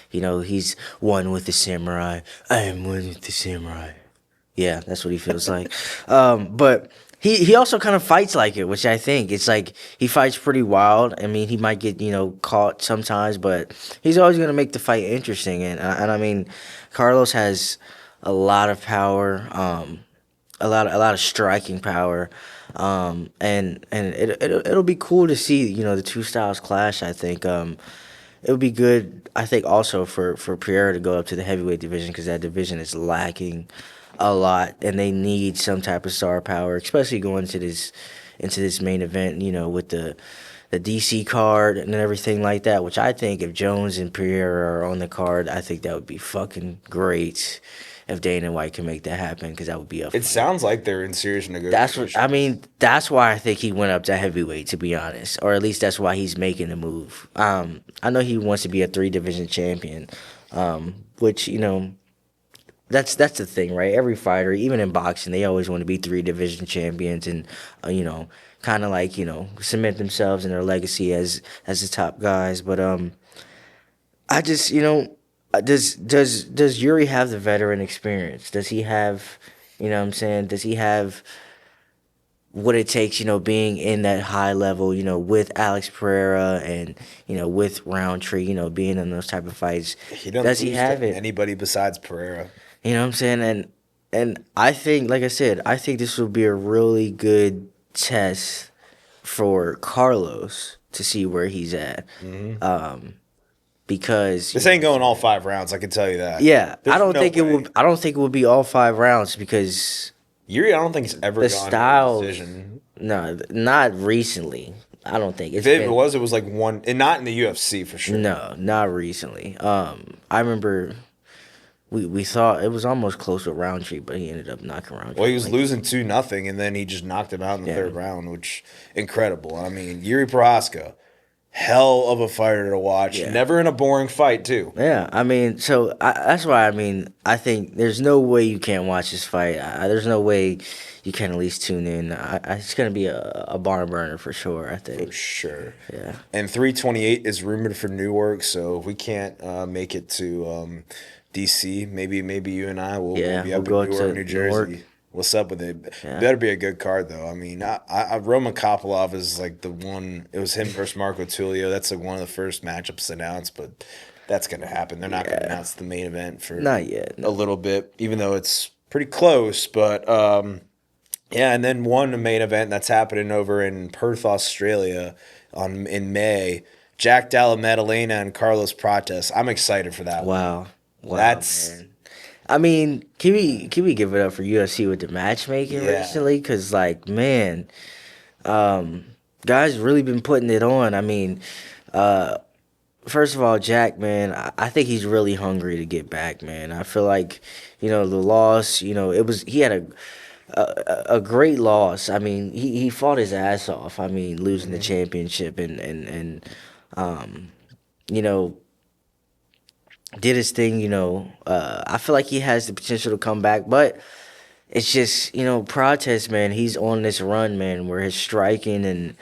S2: he's one with the samurai. I am one with the samurai. Yeah, that's what he feels like. But he also kind of fights like it, which I think it's like he fights pretty wild. I mean, he might get caught sometimes, but he's always gonna make the fight interesting. And I mean, Carlos has a lot of power, a lot of striking power, and it'll be cool to see the two styles clash. I think it would be good. I think also for Pierre to go up to the heavyweight division because that division is lacking a lot, and they need some type of star power, especially going into this main event. With the DC card and everything like that. Which I think if Jones and Pierre are on the card, I think that would be fucking great. If Dana White can make that happen, because that would be
S1: It sounds like they're in serious negotiations.
S2: That's why I think he went up to heavyweight, to be honest, or at least that's why he's making the move. I know he wants to be a 3-division champion, which that's the thing, right? Every fighter, even in boxing, they always want to be 3-division champions and kind of like cement themselves and their legacy as the top guys. But I just does Yuri have the veteran experience? Does he have, what I'm saying? Does he have what it takes, being in that high level, with Alex Pereira and, with Roundtree, being in those type of fights?
S1: Does he have it? Anybody besides Pereira?
S2: You know what I'm saying? And I think, like I said, I think this will be a really good test for Carlos to see where he's at. Mm-hmm. Because
S1: this ain't going all 5 rounds, I can tell you that.
S2: Yeah, I don't think it will be all 5 rounds because
S1: Yuri, I don't think he's ever gone to a decision.
S2: No, not recently. I don't think
S1: if it was like one, and not in the UFC for sure.
S2: No, not recently. I remember we thought it was almost close with Roundtree, but he ended up knocking Roundtree.
S1: Well, he was losing 2-0, and then he just knocked him out in the 3rd round, which incredible. I mean, Yuri Prohaska. Hell of a fighter to watch. Yeah. Never in a boring fight, too.
S2: Yeah, I mean, that's why, I think there's no way you can't watch this fight. There's no way you can't at least tune in. It's going to be a barn burner for sure, I think.
S1: For sure.
S2: Yeah.
S1: And 328 is rumored for Newark, so if we can't make it to D.C., maybe you and I will be up in Newark, New Jersey. What's up with it? Yeah. Better be a good card, though. I mean, Roman Kopylov is like the one. It was him versus Marco Tulio. That's like one of the first matchups announced, but that's going to happen. They're not going to announce the main event for
S2: not yet.
S1: A little bit, even though it's pretty close. But and then one main event that's happening over in Perth, Australia, in May. Jack Della Maddalena and Carlos Prates. I'm excited for that.
S2: Wow,
S1: that's.
S2: Man. I mean, can we give it up for UFC with the matchmaking recently? Because, man, guys really been putting it on. I mean, first of all, Jack, man, I think he's really hungry to get back, man. I feel like, the loss, he had a great loss. I mean, he fought his ass off. I mean, losing the championship and did his thing, I feel like he has the potential to come back, but it's just, Prates, man, he's on this run, man, where he's striking and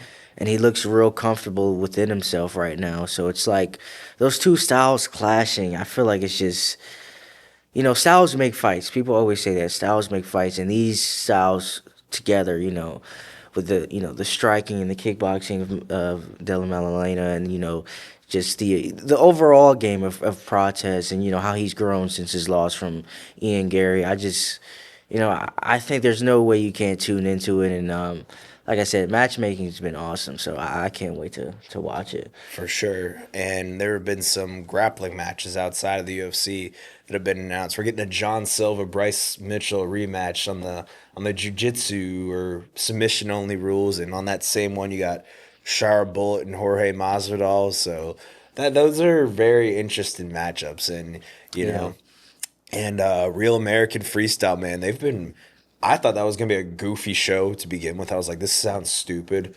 S2: he looks real comfortable within himself right now. So it's like those two styles clashing. I feel like it's just, styles make fights. People always say that styles make fights, and these styles together, with the striking and the kickboxing of Della Maddalena and, just the overall game of Prates and, how he's grown since his loss from Ian Gary. I just, I think there's no way you can't tune into it. And like I said, matchmaking's been awesome. So I can't wait to watch it.
S1: For sure. And there have been some grappling matches outside of the UFC that have been announced. We're getting a John Silva Bryce Mitchell rematch on the jiu-jitsu or submission only rules, and on that same one you got Shara Bullet and Jorge Masvidal. So those are very interesting matchups, and you
S2: Yeah.
S1: know, and Real American Freestyle, man, they've been. I thought that was gonna be a goofy show to begin with. I was like, this sounds stupid.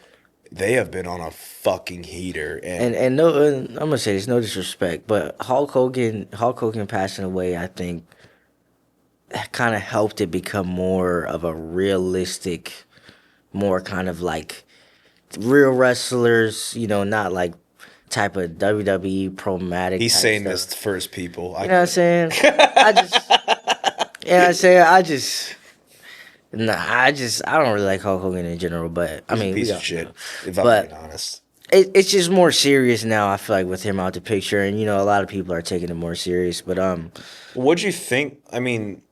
S1: They have been on a fucking heater, and
S2: And no, and I'm gonna say this, no disrespect, but Hulk Hogan passing away, I think, kind of helped it become more of a realistic, more kind of like real wrestlers, not like type of WWE promatic.
S1: he's
S2: type
S1: saying
S2: stuff.
S1: this for his people.
S2: You know what I'm saying? I just, you know what I'm saying? I don't really like Hulk Hogan in general, but I
S1: He's
S2: mean,
S1: a piece
S2: we
S1: of
S2: all
S1: shit,
S2: know.
S1: if I'm
S2: But
S1: being honest.
S2: it's just more serious now. I feel like with him out the picture, and a lot of people are taking it more serious. But
S1: What'd you think? I mean,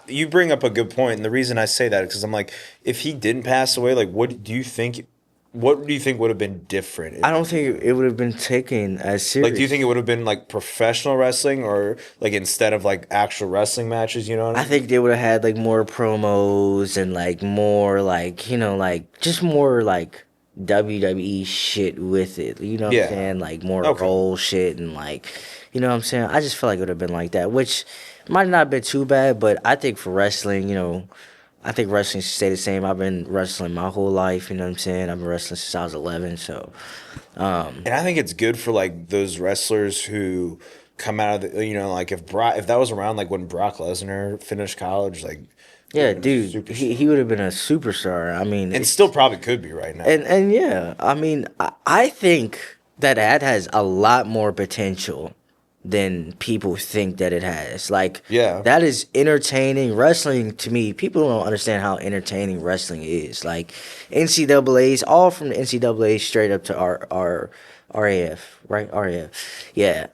S1: you bring up a good point, and the reason I say that is because I'm like, if he didn't pass away, like, what do you think? What do you think would have been different?
S2: I don't think it would have been taken as serious.
S1: Like, do you think it would have been like professional wrestling, or like instead of like actual wrestling matches? You know what I
S2: I
S1: mean?
S2: think they would have had like more promos and like more like like just more like WWE shit with it. You know what
S1: Yeah.
S2: I'm saying? Like more
S1: Okay.
S2: role shit and like you know what I'm saying? I just feel like it would have been like that, which might not have been too bad, but I think for wrestling, I think wrestling should stay the same. I've been wrestling my whole life, you know what I'm saying? I've been wrestling since I was 11, so
S1: And I think it's good for like those wrestlers who come out of the, like if that was around like when Brock Lesnar finished college, like
S2: yeah,
S1: he
S2: dude,
S1: was a
S2: he would have been a superstar. I mean,
S1: and still probably could be right now.
S2: And yeah, I mean, I think that has a lot more potential than people think that it has. Like,
S1: Yeah.
S2: that is entertaining. Wrestling, to me, people don't understand how entertaining wrestling is. Like, NCAAs, all from the NCAA straight up to our RAF, right? RAF. Yeah.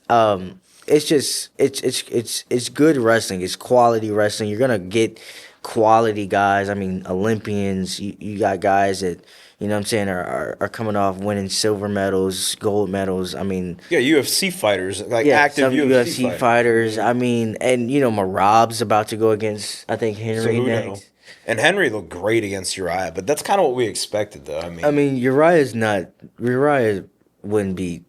S2: It's just, it's good wrestling. It's quality wrestling. You're going to get quality guys. I mean, Olympians. You got guys that, you know what I'm saying, are coming off winning silver medals, gold medals. I mean,
S1: Yeah, UFC fighters, like
S2: yeah,
S1: active
S2: some
S1: UFC,
S2: UFC fighters. I mean, and Marab's about to go against, I think, Henry
S1: Cejudo.
S2: next.
S1: And Henry looked great against Uriah, but that's kind of what we expected, though.
S2: I mean, Uriah wouldn't be,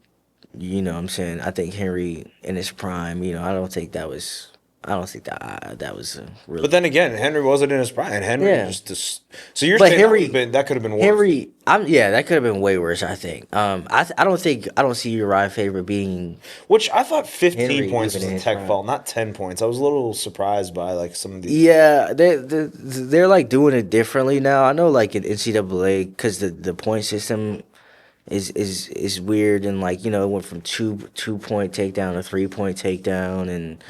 S2: you know what I'm saying. I think Henry in his prime. I don't think that was. I don't think that was really.
S1: But then again, Henry wasn't in his prime. And Henry
S2: Yeah.
S1: just so you're
S2: But
S1: saying
S2: Henry-
S1: that could have been worse.
S2: Henry, that could have been way worse. I think. I don't see Uriah Faber being.
S1: Which I thought 15
S2: Henry
S1: points was
S2: even in
S1: a
S2: his
S1: tech
S2: prime.
S1: fault, not 10 points. I was a little surprised by like some of these.
S2: Yeah, they're like doing it differently now. I know, like in NCAA, because the point system is weird, and like it went from 2 point takedown to 3 point takedown, and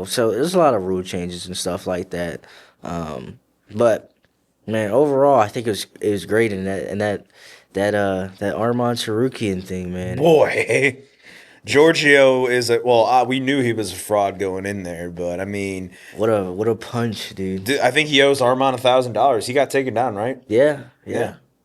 S2: so there's a lot of rule changes and stuff like that. But man, overall, I think it was great, and that Armand Sarukian thing, man.
S1: Boy, Giorgio is we knew he was a fraud going in there, but I mean,
S2: What a punch, dude.
S1: I think he owes Armand $1,000. He got taken down, right?
S2: Yeah.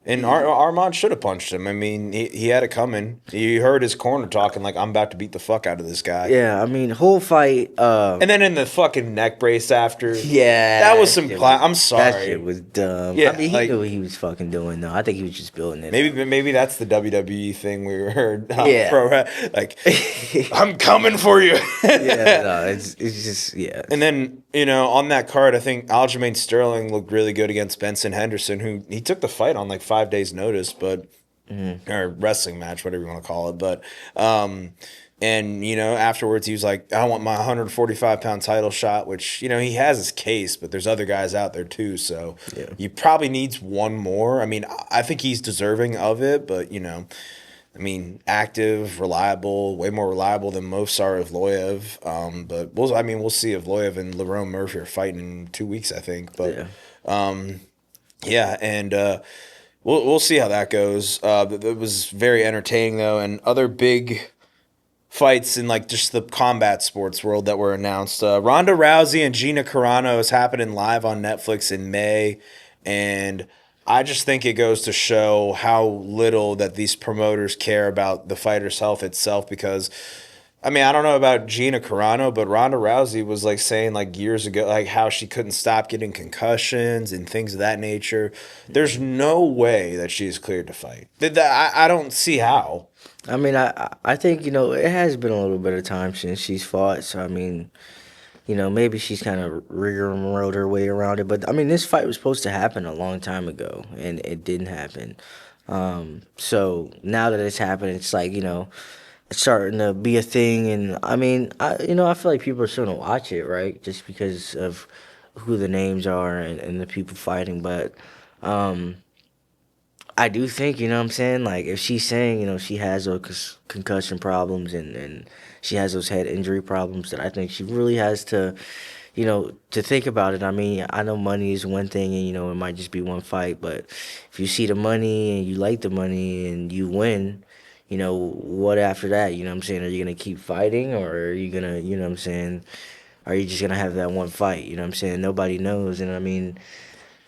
S1: And Armand should have punched him. I mean, he had it coming. He heard his corner talking like, I'm about to beat the fuck out of this guy.
S2: Yeah, I mean, whole fight.
S1: And then in the fucking neck brace after.
S2: Yeah,
S1: That was some
S2: shit
S1: I'm sorry.
S2: That shit was dumb.
S1: Yeah,
S2: I mean, he
S1: like-
S2: knew what he was fucking doing, though. I think he was just building it.
S1: Maybe that's the WWE thing we heard.
S2: Yeah.
S1: Like, I'm coming for you.
S2: Yeah, no, it's just
S1: And then, on that card, I think Aljamain Sterling looked really good against Benson Henderson, who he took the fight on like 5 days' notice, but or wrestling match, whatever you want to call it. But and afterwards he was like, I want my 145-pound title shot, which he has his case, but there's other guys out there too, so he probably needs one more. I mean, I think he's deserving of it, but I mean, active, reliable, way more reliable than Movsar Evloev. But we'll see if Evloev and Lerone Murphy are fighting in 2 weeks, I think. But and we'll see how that goes. It was very entertaining though, and other big fights in like just the combat sports world that were announced. Ronda Rousey and Gina Carano is happening live on Netflix in May. And I just think it goes to show how little that these promoters care about the fighter's health itself because I mean, I don't know about Gina Carano, but Ronda Rousey was like saying like years ago, like how she couldn't stop getting concussions and things of that nature. There's no way that she's cleared to fight. I don't see how.
S2: I mean, I think, it has been a little bit of time since she's fought. So, I mean, maybe she's kind of rigmaroled her way around it. But, I mean, this fight was supposed to happen a long time ago, and it didn't happen. So, now that it's happened, it's like, it's starting to be a thing. And, I mean, I feel like people are still going to watch it, right? Just because of who the names are and the people fighting. But, I do think, what I'm saying, like, if she's saying, she has those concussion problems and she has those head injury problems, that I think she really has to, to think about it. I mean, I know money is one thing and, it might just be one fight, but if you see the money and you like the money and you win, what after that? You know what I'm saying? Are you going to keep fighting or are you going to, what I'm saying, are you just going to have that one fight? You know what I'm saying? Nobody knows. And I mean,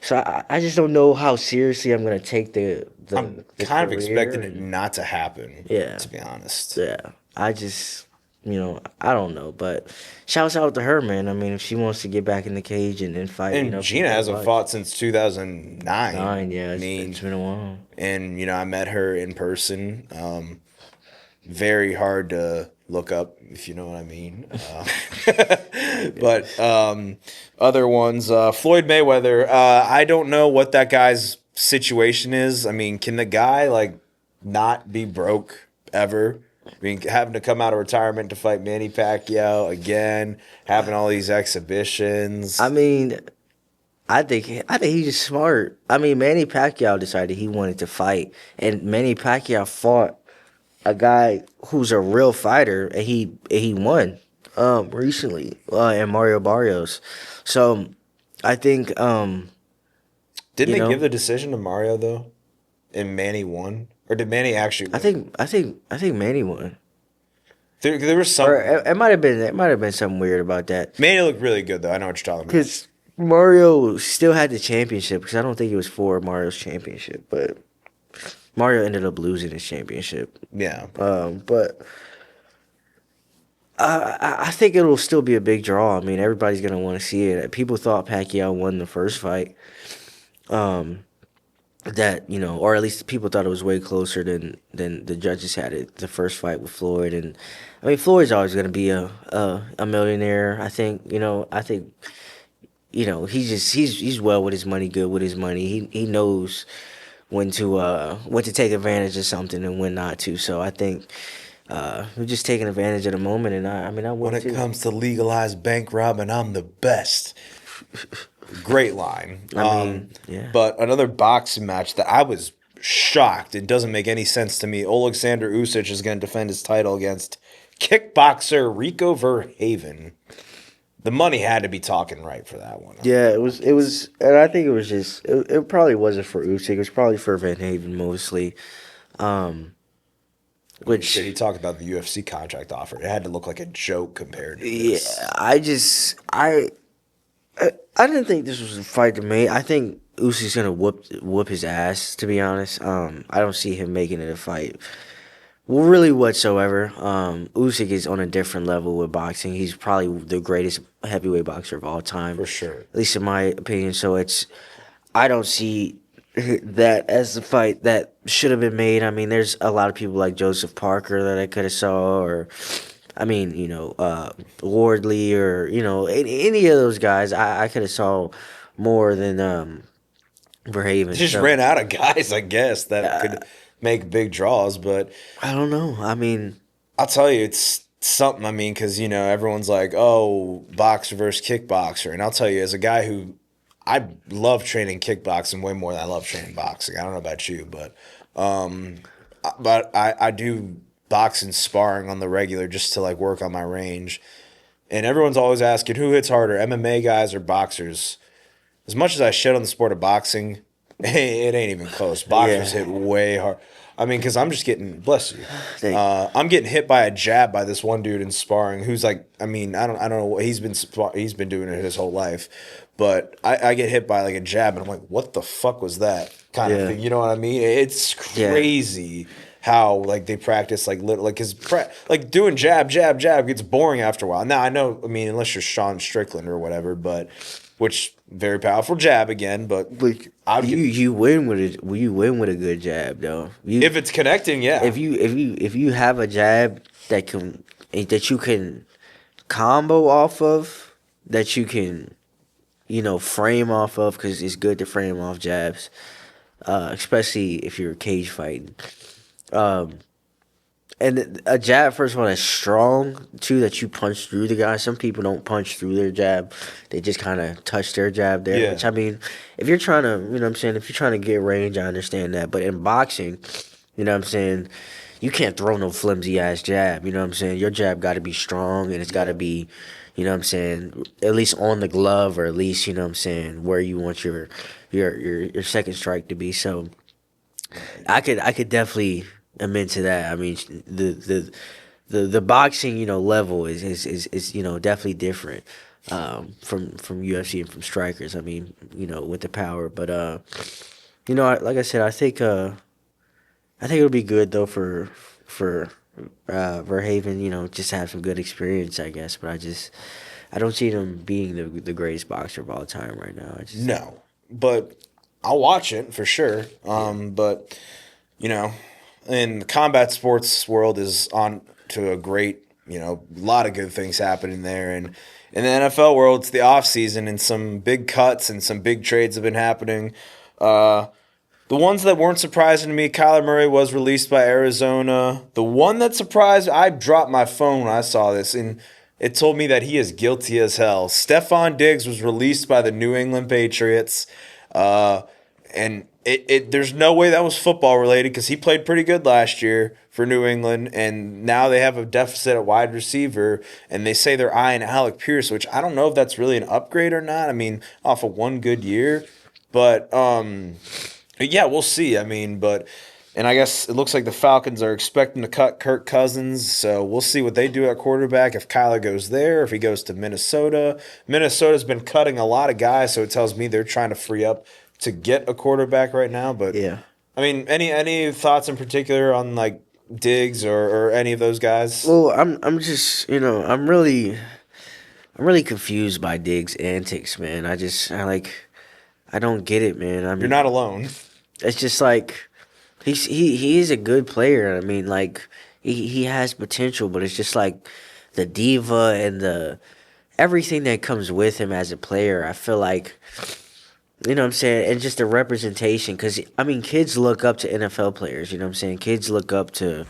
S2: so I just don't know how seriously I'm gonna take the
S1: I'm
S2: the
S1: kind of
S2: career.
S1: expecting it not to happen,
S2: Yeah.
S1: to be honest.
S2: Yeah, I just I don't know, but shouts out to her, man. I mean, if she wants to get back in the cage and fight,
S1: And Gina
S2: people
S1: hasn't
S2: watch.
S1: fought since 2009.
S2: Yeah,
S1: I mean,
S2: it's been a while.
S1: and I met her in person. Very hard to look up, if you know what I mean. But other ones, Floyd Mayweather. I don't know what that guy's situation is. I mean, can the guy like not be broke ever? I mean, having to come out of retirement to fight Manny Pacquiao again, having all these exhibitions.
S2: I mean, I think he's just smart. I mean, Manny Pacquiao decided he wanted to fight, and Manny Pacquiao fought a guy who's a real fighter, and he won recently in Mario Barrios. So I think
S1: Didn't they give the decision to Mario though? And Manny won, or did Manny actually win?
S2: I think Manny won.
S1: There was some.
S2: Or it might have been something weird about that.
S1: Manny looked really good though. I know what you're talking about.
S2: Because Mario still had the championship. Because I don't think it was for Mario's championship, but Mario ended up losing his championship.
S1: Yeah.
S2: But I think it'll still be a big draw. I mean, everybody's gonna want to see it. People thought Pacquiao won the first fight. That or at least people thought it was way closer than the judges had it. The first fight with Floyd, and I mean, Floyd's always gonna be a millionaire. I think he's well with his money, good with his money. He knows when to take advantage of something and when not to. So I think we're just taking advantage of the moment. And I
S1: When
S2: want
S1: it
S2: to.
S1: comes to legalized bank robbing, I'm the best. Great line.
S2: I mean, yeah.
S1: But another boxing match that I was shocked. It doesn't make any sense to me. Alexander Usyk is going to defend his title against kickboxer Rico Verhoeven. The money had to be talking right for that one.
S2: Yeah, it was, and I think it was just, it probably wasn't for Usyk. It was probably for Van Haven mostly. Which
S1: He talked about the UFC contract offer. It had to look like a joke compared to this.
S2: yeah, I didn't think this was a fight to me. I think Usyk's gonna whoop his ass. To be honest, I don't see him making it a fight. Well, really whatsoever. Usyk is on a different level with boxing. He's probably the greatest heavyweight boxer of all time,
S1: For sure.
S2: At least in my opinion. So I don't see that as the fight that should have been made. I mean, there's a lot of people like Joseph Parker that I could have saw, or I mean, Wardley, or any of those guys. I could have saw more than Verhaven.
S1: They just ran out of guys, I guess, that could make big draws. But
S2: I don't know. I mean,
S1: I'll tell you, it's something. I mean, because everyone's like, "Oh, boxer versus kickboxer," and I'll tell you, as a guy who I love training kickboxing way more than I love training boxing. I don't know about you, but I do boxing sparring on the regular just to like work on my range. And everyone's always asking who hits harder, MMA guys or boxers. As much as I shit on the sport of boxing, It ain't even close. Boxers
S2: Yeah.
S1: hit way hard. I mean, because I'm just getting, bless you.
S2: Thank
S1: I'm getting hit by a jab by this one dude in sparring who's like, I mean, I don't know what he's been doing it his whole life, but I get hit by like a jab and I'm like, what the fuck was that kind of
S2: Yeah.
S1: thing? You know what I mean? It's
S2: Yeah.
S1: crazy how like they practice like little like like doing jab gets boring after a while. Now I know, I mean, unless you're Sean Strickland or whatever, but which very powerful jab again, but
S2: Like
S1: I'd
S2: you,
S1: get,
S2: you win with it. You win with a good jab, though.
S1: if it's connecting, yeah.
S2: If you have a jab that you can combo off of, that you can frame off of, because it's good to frame off jabs, especially if you're cage fighting. And a jab, first of all, that's strong too, that you punch through the guy. Some people don't punch through their jab; they just kind of touch their jab there.
S1: Yeah.
S2: Which, I mean, if you're trying to, you know what I'm saying, if you're trying to get range, I understand that. But in boxing, you know what I'm saying, you can't throw no flimsy ass jab. You know what I'm saying? Your jab got to be strong, and it's got to be, you know what I'm saying, at least on the glove, or at least, you know what I'm saying, where you want your second strike to be. So I could definitely admit to that. I mean, the boxing level is definitely different from UFC and from strikers. I mean, with the power, but like I said, I think it'll be good though for Verhoeven, just to have some good experience, I guess. But I don't see him being the greatest boxer of all time right now.
S1: No, but I'll watch it for sure. But in the combat sports world is on to a great, lot of good things happening there. And in the NFL world, it's the off season, and some big cuts and some big trades have been happening. The ones that weren't surprising to me, Kyler Murray was released by Arizona. The one that surprised, I dropped my phone when I saw this, and it told me that he is guilty as hell. Stefon Diggs was released by the New England Patriots, and there's no way that was football related because he played pretty good last year for New England, and now they have a deficit at wide receiver, and they say they're eyeing Alec Pierce, which I don't know if that's really an upgrade or not. I mean, off of one good year, but yeah, we'll see. I mean, and I guess it looks like the Falcons are expecting to cut Kirk Cousins, so we'll see what they do at quarterback. If Kyler goes there, if he goes to Minnesota. Minnesota's been cutting a lot of guys, so it tells me they're trying to free up to get a quarterback right now. But
S2: Yeah.
S1: I mean, any thoughts in particular on like Diggs or any of those guys?
S2: Well, I'm just I'm really confused by Diggs' antics, man. I don't get it, man. I
S1: You're
S2: mean,
S1: not alone.
S2: it's just like he is a good player. I mean, like he has potential, but it's just like the diva and the everything that comes with him as a player. I feel like what I'm saying, and just the representation. Because I mean, kids look up to NFL players. You know what I'm saying? Kids look up to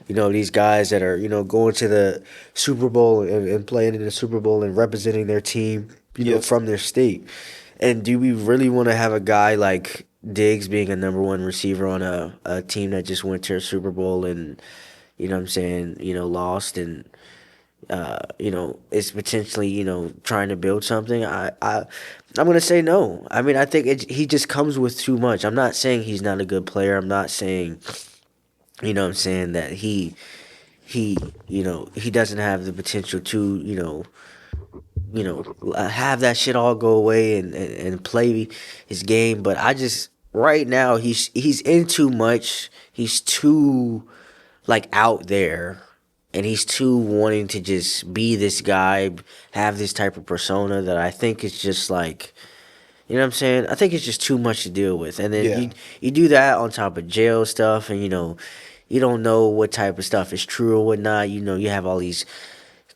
S2: these guys that are going to the Super Bowl and playing in the Super Bowl and representing their team.
S1: Yep.
S2: From their state. And do we really want to have a guy like Diggs being a number one receiver on a team that just went to a Super Bowl and, what I'm saying, lost and, is potentially, trying to build something? I'm going to say no. I mean, I think he just comes with too much. I'm not saying he's not a good player. I'm not saying, what I'm saying, that he doesn't have the potential to, have that shit all go away and play his game. But right now he's in too much. He's too like out there, and he's too wanting to just be this guy, have this type of persona that I think is just like, what I'm saying? I think it's just too much to deal with. And then
S1: Yeah.
S2: you do that on top of jail stuff, and you don't know what type of stuff is true or whatnot. You have all these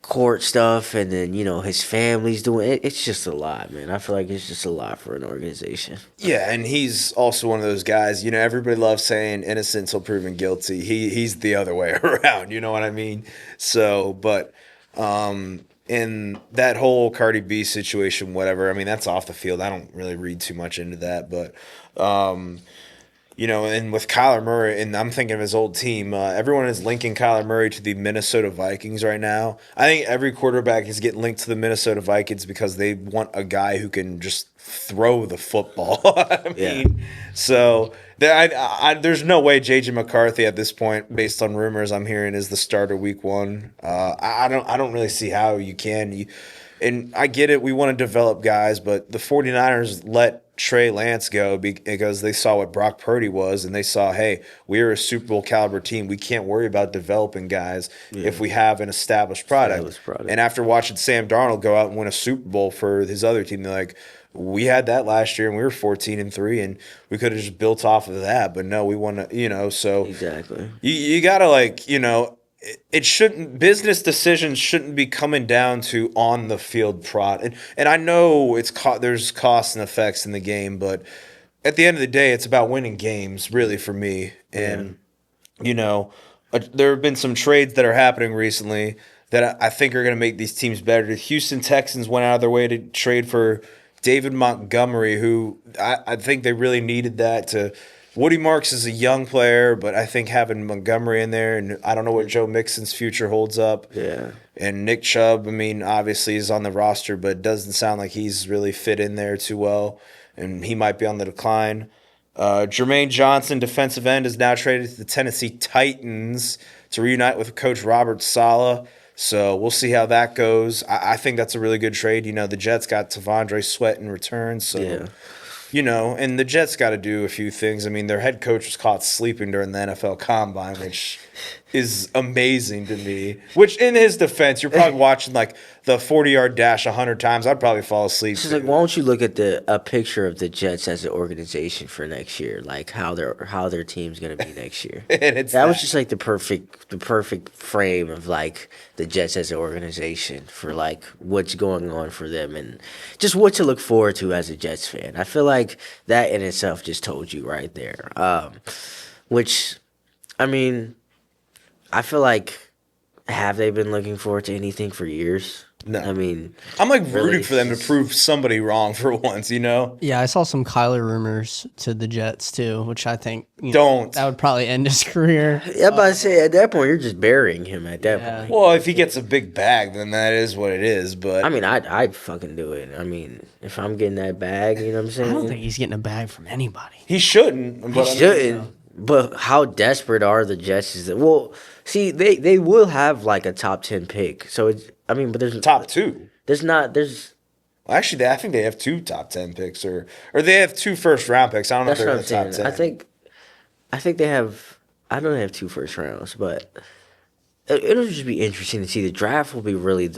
S2: court stuff, and then his family's doing it. It's just a lot, man. I feel like it's just a lot for an organization.
S1: Yeah, and he's also one of those guys, everybody loves saying innocent until proven guilty. He's the other way around, you know what I mean? So, but in that whole Cardi B situation, whatever, I mean, that's off the field. I don't really read too much into that, but and with Kyler Murray, and I'm thinking of his old team, everyone is linking Kyler Murray to the Minnesota Vikings right now. I think every quarterback is getting linked to the Minnesota Vikings because they want a guy who can just throw the football. I mean, so there's no way J.J. McCarthy at this point, based on rumors I'm hearing, is the starter week 1. I don't really see how you can. And I get it, we want to develop guys, but the 49ers let Trey Lance go because they saw what Brock Purdy was, and they saw, hey, we're a Super Bowl caliber team. We can't worry about developing guys if we have an established product. And after watching Sam Darnold go out and win a Super Bowl for his other team, they're like, we had that last year, and we were 14-3, and we could have just built off of that. But no, we want to, so
S2: exactly.
S1: You got to it shouldn't. Business decisions shouldn't be coming down to on the field product. And I know there's costs and effects in the game, but at the end of the day, it's about winning games, really, for me. And there have been some trades that are happening recently that I think are going to make these teams better. The Houston Texans went out of their way to trade for David Montgomery, who I think they really needed that to. Woody Marks is a young player, but I think having Montgomery in there, and I don't know what Joe Mixon's future holds up.
S2: Yeah.
S1: And Nick Chubb, obviously is on the roster, but it doesn't sound like he's really fit in there too well, and he might be on the decline. Jermaine Johnson, defensive end, is now traded to the Tennessee Titans to reunite with Coach Robert Saleh. So we'll see how that goes. I think that's a really good trade. The Jets got Tavondre Sweat in return, so... Yeah. And the Jets got to do a few things. Their head coach was caught sleeping during the NFL Combine, which is amazing to me. Which, in his defense, you're probably watching like the 40-yard dash 100 times. I'd probably fall asleep.
S2: So, why don't you look at a picture of the Jets as an organization for next year, like how their team's gonna be next year?
S1: And that
S2: was just like the perfect frame of like the Jets as an organization for like what's going on for them and just what to look forward to as a Jets fan. I feel like that in itself just told you right there. I feel like, have they been looking forward to anything for years?
S1: No.
S2: I'm
S1: like rooting for them to prove somebody wrong for once,
S3: Yeah, I saw some Kyler rumors to the Jets too, which I think
S1: that
S3: would probably end his career.
S2: Yeah, but I say at that point you're just burying him at that point.
S1: Well, if he gets a big bag, then that is what it is. But
S2: I'd fucking do it. If I'm getting that bag, you know what I'm saying?
S3: I don't think he's getting a bag from anybody.
S1: He shouldn't.
S2: But he shouldn't. But how desperate are the Jets? Well, see, they will have like a top 10 pick. So but there's
S1: top 2.
S2: Actually,
S1: I think they have 2 top 10 picks, or they have 2 first-round picks. I don't know if they're in the top 10.
S2: I think they have. I don't have 2 first rounds, but it'll just be interesting to see. The draft will be really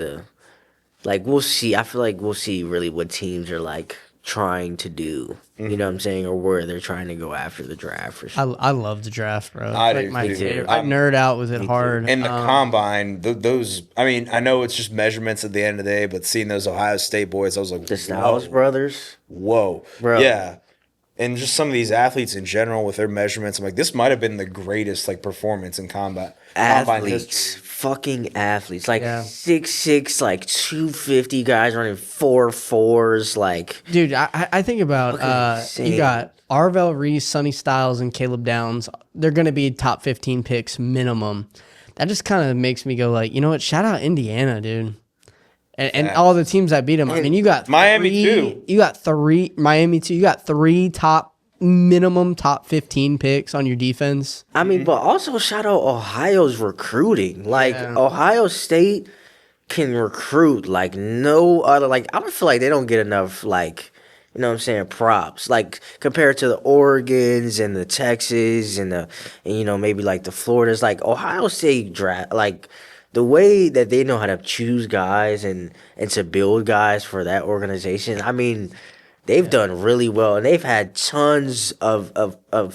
S2: we'll see. I feel like we'll see really what teams are like trying to do. You know what I'm saying, or where they're trying to go after the draft. For sure.
S3: I love the draft, bro.
S1: I do too.
S3: I nerd out with it hard.
S1: And the combine, those. I know it's just measurements at the end of the day, but seeing those Ohio State boys, I was like,
S2: the Styles brothers.
S1: Whoa,
S2: bro.
S1: Yeah. And just some of these athletes in general with their measurements, I'm like, this might have been the greatest performance in combine history.
S2: Fucking athletes, 6'6", 250 guys running 4.4s,
S3: Dude, I think about you got Arvell Reese, Sonny Styles, and Caleb Downs. They're gonna be top 15 picks minimum. That just kind of makes me go you know what? Shout out Indiana, dude. And all the teams that beat them. You got
S1: Miami too.
S3: You got 3 Miami too. You got 3 minimum top 15 picks on your defense.
S2: But also shout out Ohio's recruiting. Ohio State can recruit like no other. I don't feel like they don't get enough you know what I'm saying, props. Compared to the Oregons and the Texas and maybe the Floridas. Ohio State draft the way that they know how to choose guys and to build guys for that organization. They've done really well, and they've had tons of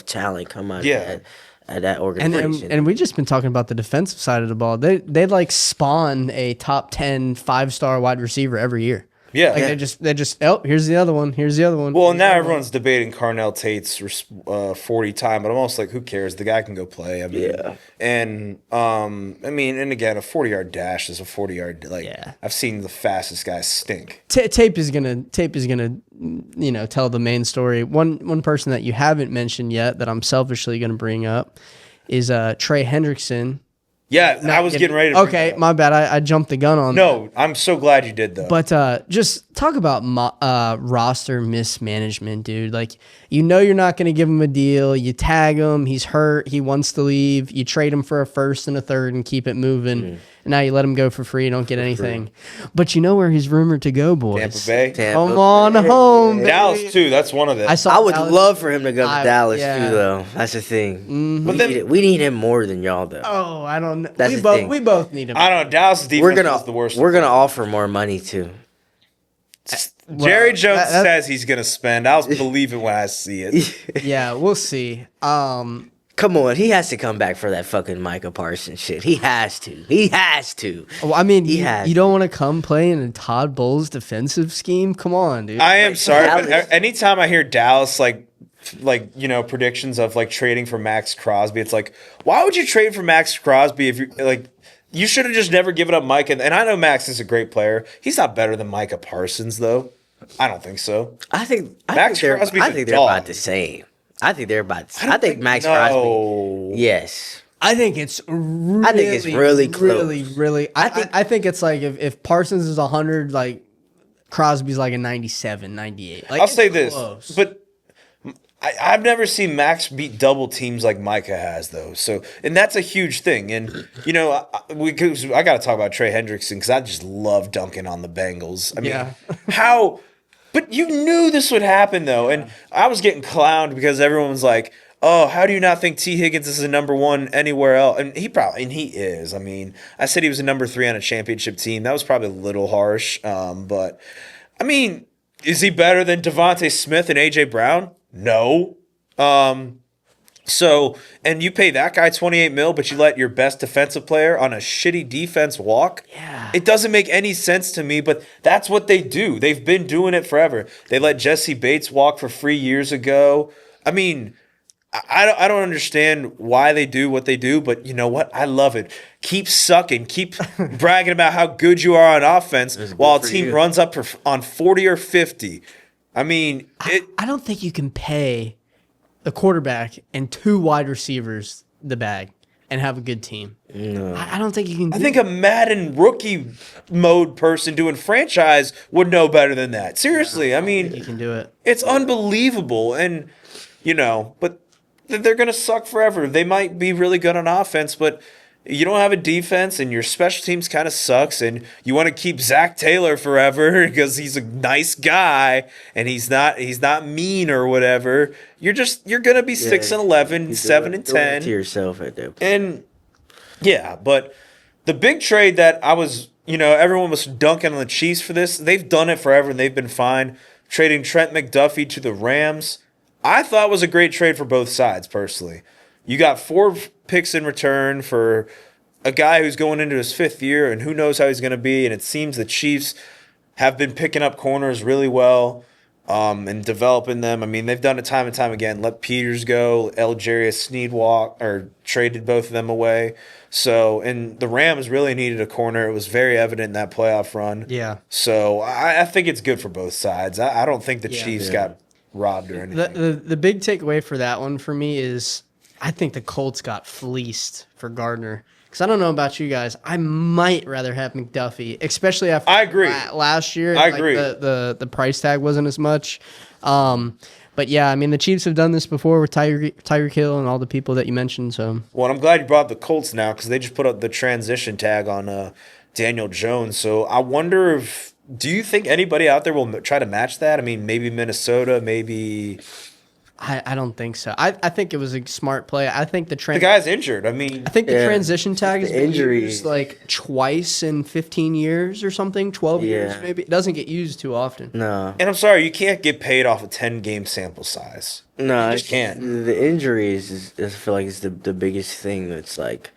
S2: talent come out of that organization.
S3: And we've just been talking about the defensive side of the ball. They spawn a top 10 5-star wide receiver every year.
S1: Yeah.
S3: Like they just here's the other one. Here's the other one.
S1: Well, now everyone's debating Carnell Tate's 40 time, but I'm almost like, who cares? The guy can go play. I mean, and and again, a 40-yard dash is a 40-yard. Like, I've seen the fastest guys stink.
S3: Tape is gonna, tell the main story. One person that you haven't mentioned yet that I'm selfishly gonna bring up is Trey Hendrickson.
S1: Yeah, I was getting ready to.
S3: Okay, my bad. I jumped the gun on.
S1: No, I'm so glad you did though.
S3: But just talk about roster mismanagement, dude. Like, you're not going to give him a deal. You tag him. He's hurt. He wants to leave. You trade him for a first and a third and keep it moving. And now you let him go for free. You don't get anything. But you know where he's rumored to go, boys?
S1: Tampa Bay.
S3: Come on home, baby.
S1: Dallas too. That's one of them.
S2: I would love for him to go to Dallas too, though. That's the thing.
S3: Mm-hmm.
S2: We need him more than y'all, though.
S3: Oh, I don't know.
S2: That's the thing.
S3: We both need him.
S1: I don't know. Dallas defense is the worst.
S2: We're gonna offer more money too.
S1: Jerry Jones says he's gonna spend. I'll believe it when I see it.
S3: Yeah, we'll see.
S2: Come on, he has to come back for that fucking Micah Parsons shit. He has to.
S3: Well, I mean, you don't want to come play in a Todd Bowles defensive scheme? Come on, dude.
S1: I am sorry, but anytime I hear Dallas predictions of like trading for Max Crosby, it's like, why would you trade for Max Crosby if you like? You should have just never given up Micah. And I know Max is a great player. He's not better than Micah Parsons, though. I don't think so.
S2: I think they're about the same. I think Max Crosby. Yes.
S3: I think it's really close. Really. I think it's like if Parsons is 100, like Crosby's like a 97, 98. Like,
S1: I'll say this, but I've never seen Max beat double teams like Micah has, though. So, and that's a huge thing. And I got to talk about Trey Hendrickson because I just love dunking on the Bengals. I mean, how? But you knew this would happen, though. And I was getting clowned because everyone was like, oh, how do you not think T. Higgins is a number one anywhere else? And he is. I mean, I said he was a number 3 on a championship team. That was probably a little harsh. But, I mean, is he better than Devontae Smith and A.J. Brown? No. So, and you pay that guy $28 million, but you let your best defensive player on a shitty defense walk?
S3: Yeah.
S1: It doesn't make any sense to me, but that's what they do. They've been doing it forever. They let Jesse Bates walk for free years ago. I mean, I don't understand why they do what they do, but you know what? I love it. Keep sucking. Keep bragging about how good you are on offense while a team runs up on 40 or 50. I mean,
S3: I don't think you can pay the quarterback and 2 wide receivers the bag and have a good team. No. I don't think you can.
S1: I think a Madden rookie mode person doing franchise would know better than that. Seriously, I mean,
S3: you can do it.
S1: It's unbelievable, and but they're gonna suck forever. They might be really good on offense, but you don't have a defense, and your special teams kind of sucks, and you want to keep Zach Taylor forever because he's a nice guy and he's not mean or whatever. You're gonna be 6-11, 7-10
S2: to yourself at that point.
S1: And but the big trade that I was, everyone was dunking on the Chiefs for this. They've done it forever and they've been fine. Trading Trent McDuffie to the Rams, I thought was a great trade for both sides personally. You got 4 picks in return for a guy who's going into his 5th year and who knows how he's going to be. And it seems the Chiefs have been picking up corners really well and developing them. I mean, they've done it time and time again. Let Peters go, Algerius Sneed walk, or traded both of them away. So, and the Rams really needed a corner. It was very evident in that playoff run.
S3: Yeah.
S1: So I think it's good for both sides. I don't think the Chiefs got robbed or anything.
S3: The big takeaway for that one for me is I think the Colts got fleeced for Gardner. Because I don't know about you guys. I might rather have McDuffie, especially after
S1: I agree.
S3: Last year.
S1: I agree.
S3: The price tag wasn't as much. But yeah, I mean, the Chiefs have done this before with Tyreek Hill and all the people that you mentioned. So,
S1: well, I'm glad you brought up the Colts now because they just put up the transition tag on Daniel Jones. So I wonder do you think anybody out there will try to match that? I mean, maybe Minnesota, maybe.
S3: I don't think so. I think it was a smart play. I think the
S1: guy's injured. I mean,
S3: I think the transition tag has been used like twice in 15 years or something, 12 years maybe. It doesn't get used too often.
S2: No.
S1: And I'm sorry, you can't get paid off a 10-game sample size.
S2: No,
S1: you just can't.
S2: The injuries I feel like is the biggest thing that's like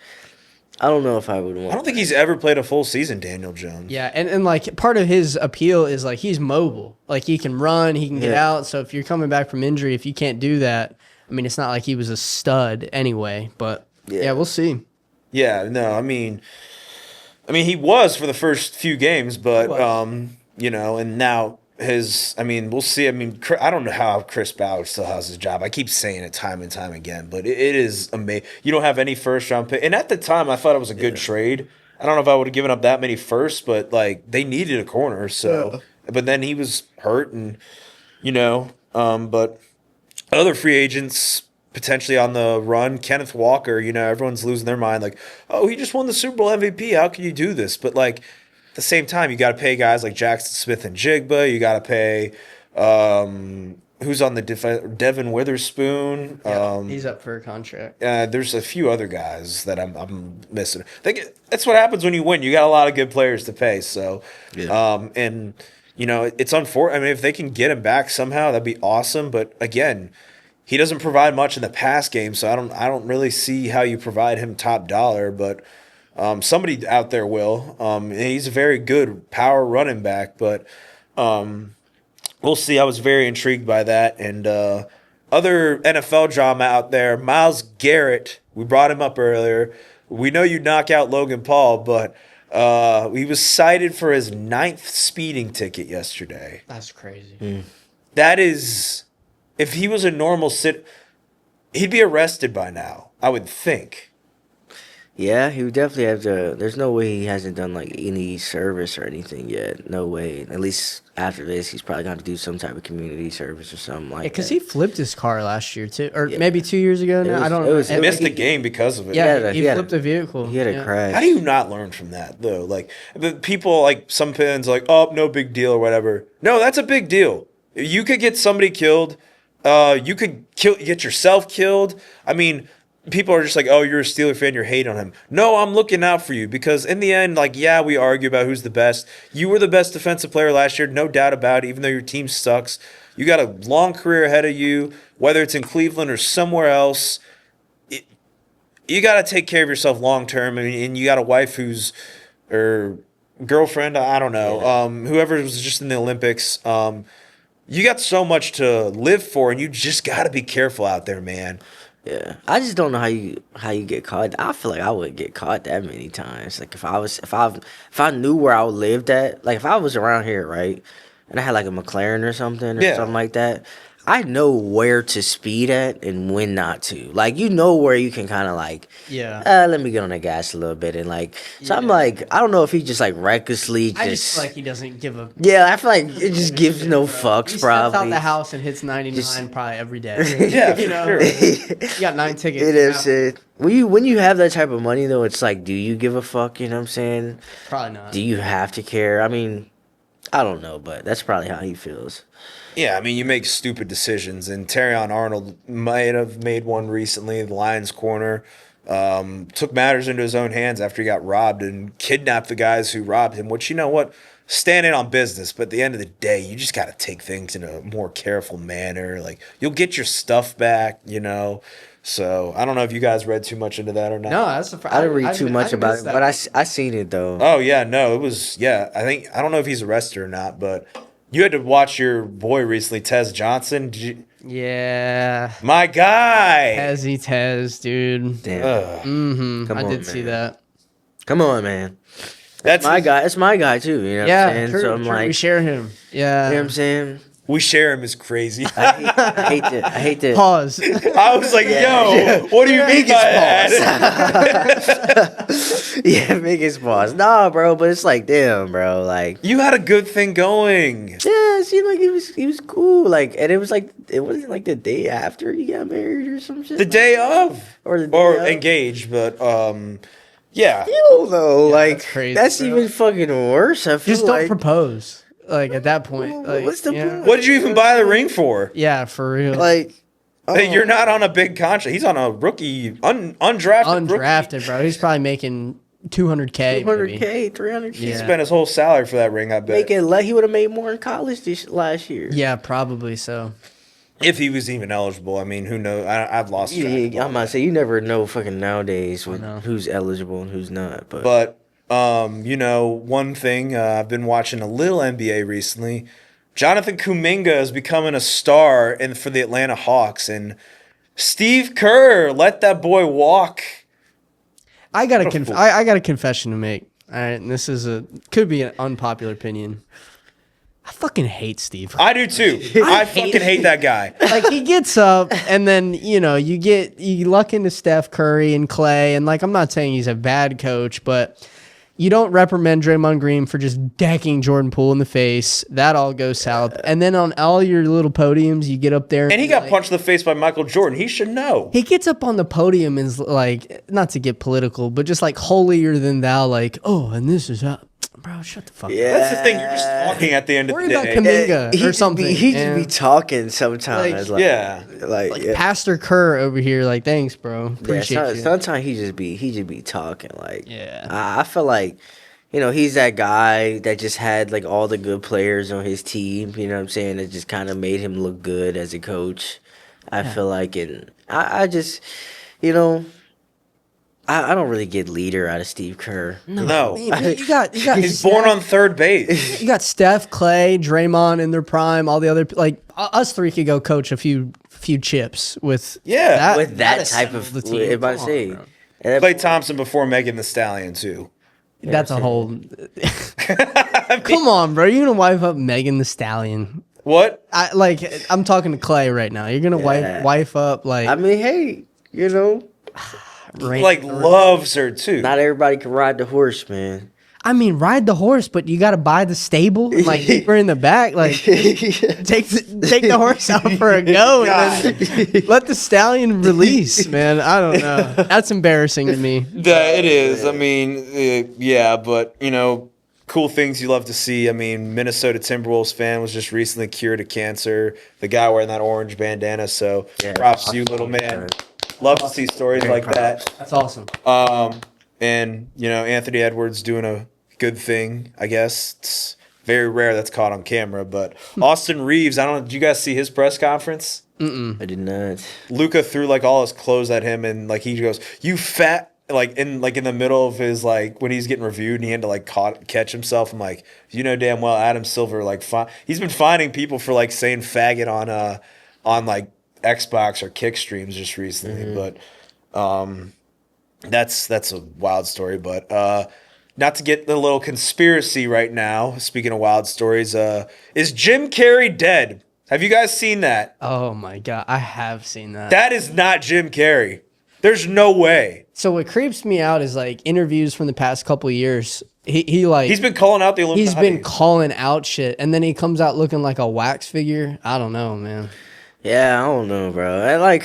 S2: I don't know if I would want.
S1: I don't think he's ever played a full season, Daniel Jones.
S3: Yeah, and like part of his appeal is like he's mobile. Like he can run, he can get out. So if you're coming back from injury, if you can't do that, I mean, it's not like he was a stud anyway. But yeah, we'll see.
S1: Yeah, no, I mean, he was for the first few games, but you know, and now we'll see. I mean, I don't know how Chris Ballard still has his job. I keep saying it time and time again, but it is amazing. You don't have any first round pick, and at the time, I thought it was a good trade. I don't know if I would have given up that many firsts, but like they needed a corner, so. But then he was hurt, and you know, but other free agents potentially on the run. Kenneth Walker, you know, everyone's losing their mind. Like, oh, he just won the Super Bowl MVP. How can you do this? But like at the same time, you got to pay guys like Jackson Smith and Jigba. You got to pay who's on the Devin Witherspoon.
S3: He's up for a contract.
S1: There's a few other guys that I'm missing. That's what happens when you win. You got a lot of good players to pay. So, and you know, it's unfortunate. I mean, if they can get him back somehow, that'd be awesome. But again, he doesn't provide much in the pass game, so I don't really see how you provide him top dollar, but somebody out there will. He's a very good power running back, but we'll see. I was very intrigued by that. And other NFL drama out there, Myles Garrett, we brought him up earlier. We know you knock out Logan Paul, but he was cited for his 9th speeding ticket yesterday.
S3: That's crazy.
S1: That is... If he was a normal he'd be arrested by now, I would think.
S2: Yeah, he would definitely have to. There's no way he hasn't done like any service or anything yet. No way. At least after this, he's probably going to do some type of community service or something like that.
S3: Because he flipped his car last year too, or maybe 2 years ago now. I don't know.
S1: He missed the game because of it.
S3: Yeah, he flipped a vehicle.
S2: He had a crash.
S1: How do you not learn from that though? Like the people, like some fans, like, oh, no big deal or whatever. No, that's a big deal. You could get somebody killed. You could get yourself killed. I mean, people are just like, oh, you're a Steeler fan, you're hating on him. No, I'm looking out for you because in the end, like, yeah, we argue about who's the best. You were the best defensive player last year, no doubt about it, even though your team sucks. You got a long career ahead of you, whether it's in Cleveland or somewhere else. You got to take care of yourself long term, and you got a wife or girlfriend, I don't know, whoever was just in the Olympics. You got so much to live for, and you just got to be careful out there, man.
S2: Yeah, I just don't know how you get caught. I feel like I wouldn't get caught that many times. Like if I knew where I lived at, like if I was around here, right, and I had like a McLaren or something like that, I know where to speed at and when not to. Like, you know where you can kind of like, let me get on the gas a little bit. And like, so I'm like, I don't know if he just like recklessly
S3: I just feel like he doesn't give a...
S2: Yeah, I feel like it just gives no fucks,
S3: he
S2: probably.
S3: He steps out the house and hits 99 probably every day.
S1: Yeah,
S3: you know?
S1: sure.
S3: You got 9 tickets.
S2: It is it. When you have that type of money, though, it's like, do you give a fuck? You know what I'm saying?
S3: Probably not.
S2: Do you have to care? I mean, I don't know, but that's probably how he feels.
S1: Yeah, I mean, you make stupid decisions, and Terrion Arnold might have made one recently. The Lions corner took matters into his own hands after he got robbed and kidnapped the guys who robbed him, which, you know what, stand in on business, but at the end of the day, you just got to take things in a more careful manner. Like, you'll get your stuff back, you know. So, I don't know if you guys read too much into that or not.
S3: No, that's
S2: I didn't read too much about it, but I seen it, though.
S1: Oh, yeah, no, it was, I don't know if he's arrested or not, but... You had to watch your boy recently, Tez Johnson.
S3: Yeah.
S1: My guy.
S3: Tez, dude.
S2: Damn.
S3: I did see that.
S2: Come on, man. That's my guy. It's my guy, too. You know what I'm saying?
S3: True,
S2: so I'm like,
S3: we share him. Yeah.
S2: You know what I'm saying?
S1: We share him is crazy.
S2: I hate to.
S3: Pause.
S1: I was like, yo, what do you mean by that?
S2: Make his pause. Nah, bro, but it's like, damn, bro. Like,
S1: you had a good thing going.
S2: Yeah, it seemed like he was cool. Like, and it wasn't like the day after he got married or some shit.
S1: The day of.
S2: Or the day of.
S1: Engaged, but yeah.
S2: Still though, like
S3: that's crazy,
S2: that's even fucking worse. I feel
S3: just don't propose. Like at that point, like,
S2: what's the point?
S1: What did you even buy the ring for?
S3: Yeah, for real.
S2: Like,
S1: hey, you're not on a big contract. He's on a rookie, undrafted rookie.
S3: Bro. He's probably making $200K.
S2: 200K, 300K.
S1: He spent his whole salary for that ring, I bet.
S2: He would have made more in college last year.
S3: Yeah, probably so.
S1: If he was even eligible. I mean, who knows? I've lost track.
S2: Yeah, I'm about to say you never know fucking nowadays
S3: know.
S2: who's eligible and who's not. But
S1: One thing, I've been watching a little NBA recently. Jonathan Kuminga is becoming a star for the Atlanta Hawks, and Steve Kerr let that boy walk.
S3: I got a confession to make. All right, and this could be an unpopular opinion. I fucking hate Steve.
S1: I do too. I fucking hate that guy.
S3: Like, he gets up, and then you luck into Steph Curry and Clay, and like, I'm not saying he's a bad coach, but you don't reprimand Draymond Green for just decking Jordan Poole in the face. That all goes south. And then on all your little podiums, you get up there.
S1: And he got punched in the face by Michael Jordan. He should know.
S3: He gets up on the podium and is like, not to get political, but just like holier than thou, like, oh, and this is how. Bro, shut the fuck up.
S1: That's the thing. You're just talking at the end of the
S3: Worry about
S1: day.
S3: Kuminga or something.
S2: He just be talking sometimes.
S3: Like Pastor Kerr over here, like, thanks, bro. Appreciate you.
S2: Sometimes he just be talking. Like,
S3: yeah.
S2: I feel like, he's that guy that just had like all the good players on his team. You know what I'm saying? That just kind of made him look good as a coach. I feel like, and I just, I don't really get leader out of Steve Kerr.
S1: No.
S3: You got
S1: He's born on third base.
S3: You got Steph, Clay, Draymond in their prime. All the other, like, us three could go coach a few chips with
S2: that type of the team. If I say
S1: Klay Thompson before Megan Thee Stallion too.
S3: That's a whole. Come on, bro. You're gonna wife up Megan Thee Stallion.
S1: What?
S3: I'm talking to Clay right now. You're gonna wife up like.
S2: I mean, hey,
S1: loves her too.
S2: Not everybody can ride the horse, man.
S3: I mean, ride the horse, but you got to buy the stable and like keep her in the back. Like, take the horse out for a go and then let the stallion release. Man, I don't know. That's embarrassing to me.
S1: It is. I mean, but cool things you love to see. I mean, Minnesota Timberwolves fan was just recently cured of cancer. The guy wearing that orange bandana. So props to you, little man. Love to see stories like that.
S3: That's awesome.
S1: And Anthony Edwards doing a good thing, I guess. It's very rare that's caught on camera. But Austin Reeves, did you guys see his press conference?
S2: I did not.
S1: Luka threw like all his clothes at him, and like he goes, "You fat!" In the middle of his when he's getting reviewed, and he had to catch himself. I'm like, damn well, Adam Silver he's been finding people for saying faggot on Xbox or Kick streams just recently, but that's a wild story. But not to get the little conspiracy right now. Speaking of wild stories, is Jim Carrey dead? Have you guys seen that?
S3: Oh my god, I have seen that.
S1: That is not Jim Carrey. There's no way.
S3: So what creeps me out is interviews from the past couple of years. He's
S1: been calling out the Illuminati.
S3: He's been calling out shit, and then he comes out looking like a wax figure. I don't know, man.
S2: Yeah, I don't know, bro. I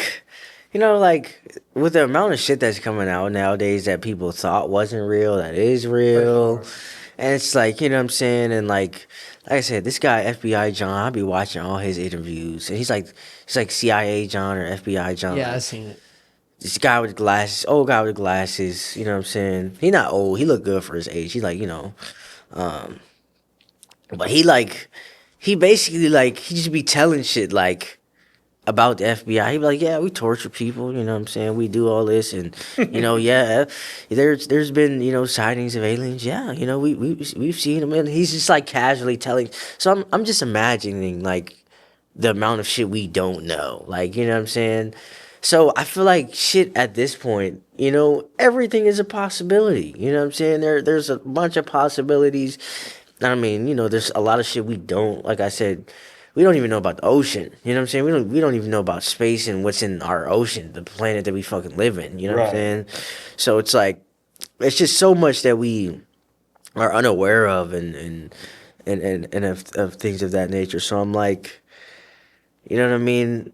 S2: with the amount of shit that's coming out nowadays that people thought wasn't real, that is real. And it's what I'm saying? And like I said, this guy, FBI John, I'll be watching all his interviews. And he's like CIA John or FBI John.
S3: Yeah, I've seen it.
S2: This guy with glasses, old guy with glasses, you know what I'm saying? He not old. He look good for his age. He's but he basically he just be telling shit about the FBI. He'd be like, yeah, we torture people, you know what I'm saying? We do all this, and there's been sightings of aliens. Yeah, we've seen them, and he's just casually telling. So I'm just imagining the amount of shit we don't know, you know what I'm saying? So I feel like shit at this point, everything is a possibility. You know what I'm saying? There's a bunch of possibilities. I mean, there's a lot of shit we don't. Like I said, we don't even know about the ocean. You know what I'm saying? We don't even know about space and what's in our ocean, the planet that we fucking live in. You know what I'm saying? So it's it's just so much that we are unaware of and of things of that nature. So I'm you know what I mean?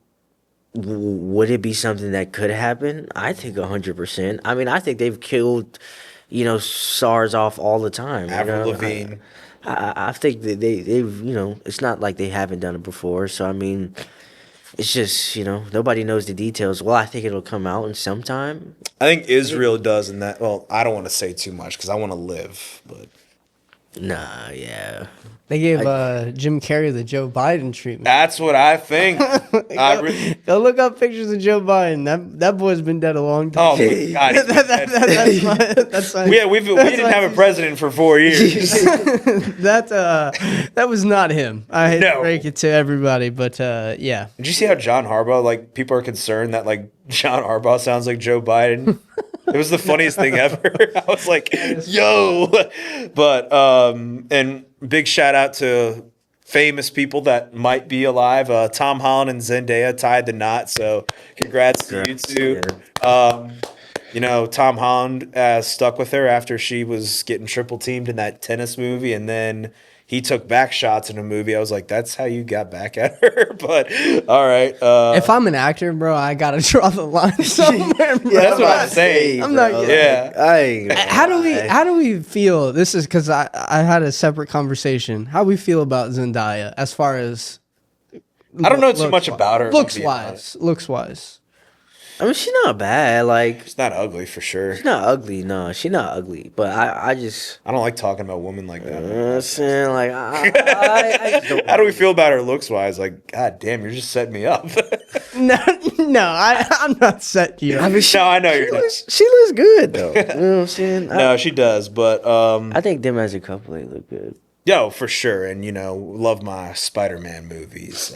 S2: Would it be something that could happen? I think 100%. I mean, I think they've killed, SARS off all the time.
S1: Avril Lavigne.
S2: I think that they've, it's not like they haven't done it before. So, I mean, it's just, nobody knows the details. Well, I think it'll come out in some time.
S1: I think Israel does in that. Well, I don't want to say too much because I want to live, but
S2: Nah, yeah.
S3: They gave Jim Carrey the Joe Biden treatment.
S1: That's what I think.
S3: Go look up pictures of Joe Biden. That boy's been dead a long time.
S1: Oh my God. he's been dead.
S3: That's my,
S1: Yeah, we didn't have a president for 4 years.
S3: that was not him. I hate to break it to everybody, but yeah.
S1: Did you see how John Harbaugh, like, people are concerned that, like, John Harbaugh sounds like Joe Biden? It was the funniest thing ever. I was like, yo. But, and big shout out to famous people that might be alive. Tom Holland and Zendaya tied the knot. So congrats to you two. You know, Tom Holland stuck with her after she was getting triple teamed in that tennis movie. And then he took back shots in a movie. I was like, that's how you got back at her. But all right.
S3: If I'm an actor, bro, I gotta draw the line somewhere. Bro.
S1: Yeah, that's what I'm saying.
S3: I'm not.
S1: Yeah.
S3: How do we feel? This is because I had a separate conversation. How we feel about Zendaya as far as
S1: I don't know too much about her.
S3: Looks wise.
S2: I mean, she's not bad. Like,
S1: she's not ugly for sure.
S2: She's not ugly. No, she's not ugly. But I just.
S1: I don't like talking about women like that.
S2: You know what I'm saying? Like, I don't.
S1: How do we feel about her looks wise? Like, God damn, you're just setting me up.
S3: No, I'm not setting you up.
S2: I mean,
S1: I know you're not.
S2: She looks good though. You know what I'm saying?
S1: No, she does, but
S2: I think them as a couple, they look good.
S1: Yo, for sure, and you know, love my Spider-Man movies.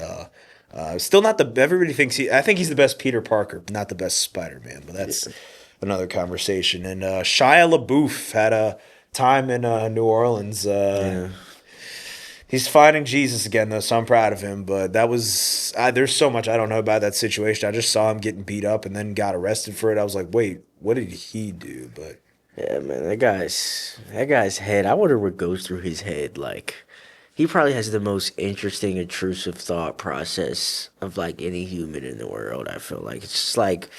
S1: Still not everybody thinks I think he's the best Peter Parker, not the best Spider-Man, but that's another conversation. And Shia LaBeouf had a time in New Orleans. He's finding Jesus again, though, so I'm proud of him. But that was there's so much I don't know about that situation. I just saw him getting beat up and then got arrested for it. I was like, wait, what did he do? But
S2: yeah, man, that guy's head. I wonder what goes through his head. Like, he probably has the most interesting, intrusive thought process of like any human in the world. I feel like it's just like,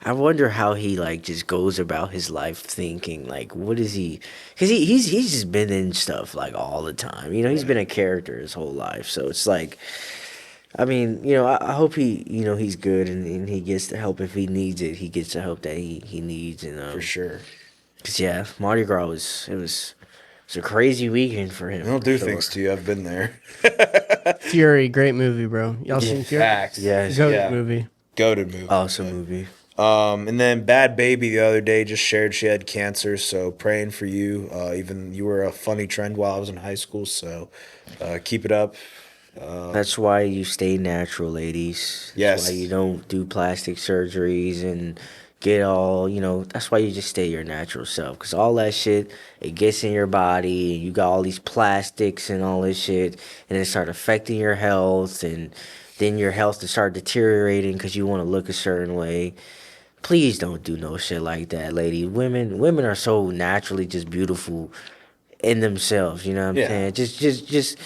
S2: I wonder how he like just goes about his life thinking. Like, what is he? Because he's just been in stuff like all the time. You know, he's been a character his whole life. So it's like, I mean, you know, I hope he's good and he gets the help if he needs it. He gets the help that he needs. And
S1: for sure.
S2: Cause yeah, Mardi Gras was a crazy weekend for him.
S1: I don't do things to you. I've been there.
S3: Fury, great movie, bro. Y'all seen Fury?
S1: Facts.
S2: Yes.
S3: Goated movie.
S1: Goated movie.
S2: Awesome movie.
S1: And then Bad Baby the other day just shared she had cancer, so praying for you. Even you were a funny trend while I was in high school, so keep it up.
S2: That's why you stay natural, ladies. That's why you don't do plastic surgeries and get all, you know, that's why you just stay your natural self. Because all that shit, it gets in your body, and you got all these plastics and all this shit, and it start affecting your health, and then your health to start deteriorating because you want to look a certain way. Please don't do no shit like that, lady. Women are so naturally just beautiful in themselves, you know what I'm saying? Just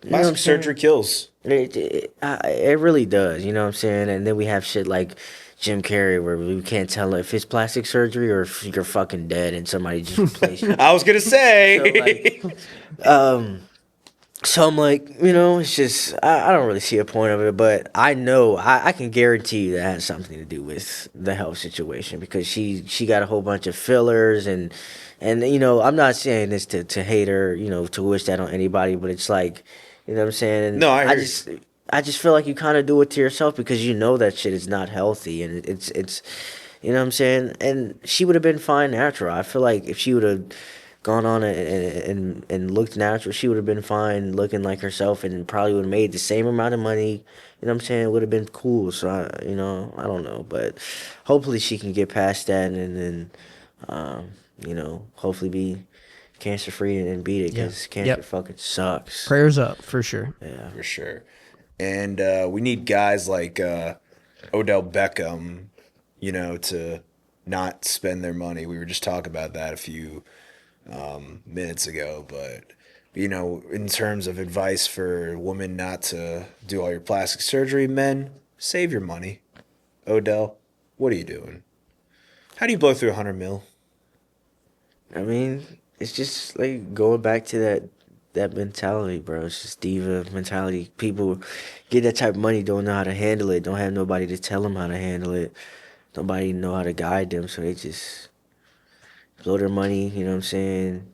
S1: plastic surgery kills.
S2: It really does, you know what I'm saying? And then we have shit like Jim Carrey where we can't tell if it's plastic surgery or if you're fucking dead and somebody just replaced you.
S1: I was gonna say.
S2: So I'm like, you know, it's just I don't really see a point of it, but I know I can guarantee you that has something to do with the health situation because she got a whole bunch of fillers and you know, I'm not saying this to hate her, you know, to wish that on anybody, but it's like, you know what I'm saying? And
S1: no,
S2: I just feel like you kind of do it to yourself because you know that shit is not healthy and it's you know what I'm saying? And she would have been fine natural. I feel like if she would have gone on and looked natural, she would have been fine looking like herself and probably would have made the same amount of money. You know what I'm saying? It would have been cool. So, I don't know. But hopefully she can get past that and then, you know, hopefully be cancer-free and beat it because cancer fucking sucks.
S3: Prayers up, for sure.
S2: Yeah.
S1: For sure. And we need guys like Odell Beckham, you know, to not spend their money. We were just talking about that a few minutes ago, but you know, in terms of advice for women not to do all your plastic surgery, men, save your money. Odell, what are you doing? How do you blow through $100 million?
S2: I mean, it's just like going back to that mentality, bro. It's just diva mentality. People get that type of money, don't know how to handle it, don't have nobody to tell them how to handle it, nobody know how to guide them, so they just blow their money, you know what I'm saying,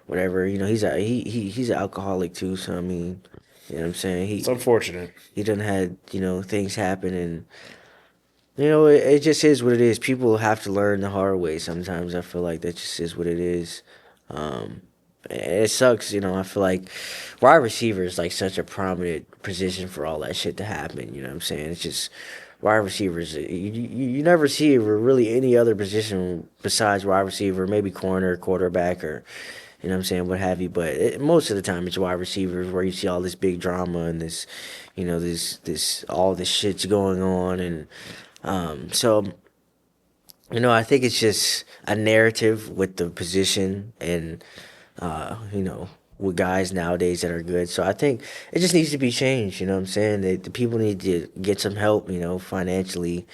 S2: whatever. You know, he's an alcoholic too. So I mean, you know what I'm saying?
S1: It's unfortunate.
S2: He done had, you know, things happen, and you know, it just is what it is. People have to learn the hard way sometimes. I feel like that just is what it is. It sucks, you know. I feel like wide receiver is like such a prominent position for all that shit to happen. You know what I'm saying? It's just wide receivers. You never see it for really any other position besides wide receiver, maybe corner, quarterback, or you know what I'm saying, what have you. But most of the time, it's wide receivers where you see all this big drama and this, you know, this all this shit's going on, and so. You know, I think it's just a narrative with the position and you know, with guys nowadays that are good. So I think it just needs to be changed, you know what I'm saying? The people need to get some help, you know, financially,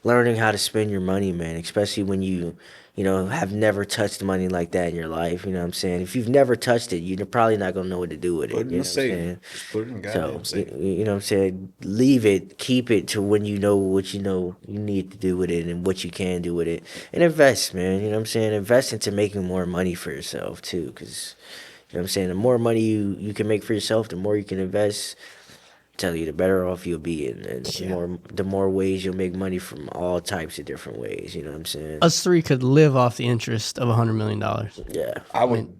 S2: learning how to spend your money, man, especially when you know, have never touched money like that in your life, you know what I'm saying? If you've never touched it, you're probably not going to know what to do with it,
S1: Put it
S2: you
S1: in
S2: know
S1: the
S2: what I'm saying?
S1: saving. Just put it in
S2: So,
S1: goddamn saving.
S2: you know what I'm saying? Leave it, keep it to when you know what you know you need to do with it and what you can do with it. And invest, man. You know what I'm saying? Invest into making more money for yourself, too. Because, you know what I'm saying? The more money you can make for yourself, the more you can invest. Tell you, the better off you'll be. And the more ways you'll make money from all types of different ways. You know what I'm saying?
S3: Us three could live off the interest of $100 million.
S2: Yeah.
S1: I would.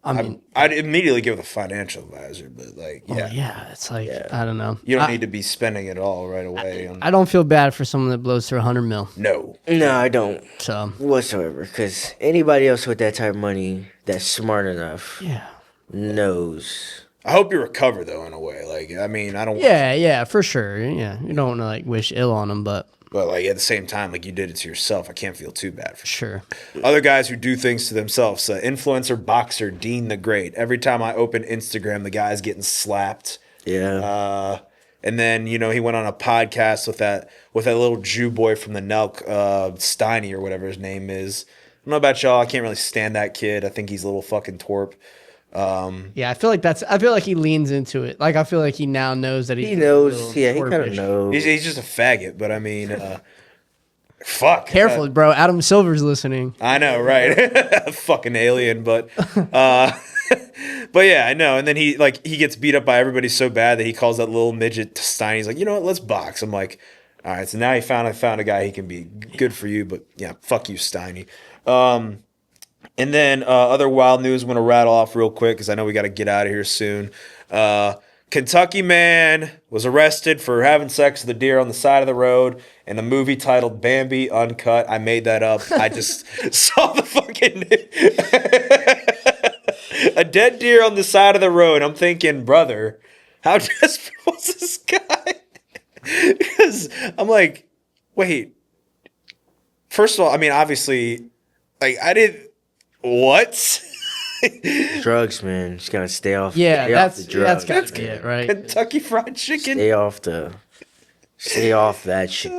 S3: I mean,
S1: I'd immediately give it a financial advisor, but like, yeah,
S3: yeah, it's like, I don't know.
S1: you don't need to be spending it all right away.
S3: I don't feel bad for someone that blows through 100 mil.
S1: No,
S2: No, I don't.
S3: So,
S2: Whatsoever. Because anybody else with that type of money that's smart enough
S3: yeah.
S2: knows.
S1: I hope you recover though in a way. Like, I mean, I don't.
S3: Yeah, for sure. Yeah, you don't want to like wish ill on them, but
S1: But like at the same time, like you did it to yourself. I can't feel too bad for
S3: sure.
S1: other guys who do things to themselves. Influencer boxer Dean the Great. Every time I open Instagram, the guy's getting slapped.
S2: Yeah.
S1: And then you know he went on a podcast with that little Jew boy from the Nelk, Steiny or whatever his name is. I don't know about y'all. I can't really stand that kid. I think he's a little fucking twerp.
S3: Yeah, I feel like he leans into it. Like I feel like he now knows that
S2: He knows. Yeah, he kind of knows.
S1: He's just a faggot. But I mean, fuck.
S3: Careful, bro. Adam Silver's listening.
S1: I know, right? Fucking alien, but but yeah, I know. And then he gets beat up by everybody so bad that he calls that little midget Stein. He's like, you know what? Let's box. I'm like, all right. So now I found a guy he can be good for you, but yeah, fuck you, Steiny. And then other wild news I'm going to rattle off real quick because I know we got to get out of here soon. Kentucky man was arrested for having sex with a deer on the side of the road in a movie titled Bambi Uncut. I made that up. I just saw the fucking a dead deer on the side of the road. I'm thinking, brother, how desperate was this guy? Because I'm like, wait. First of all, I mean, obviously, like I didn't. What?
S2: Drugs, man. Just gotta stay off.
S3: Yeah,
S2: stay off the drugs.
S3: that's gotta be it, right?
S1: Kentucky Fried Chicken.
S2: Stay off that shit.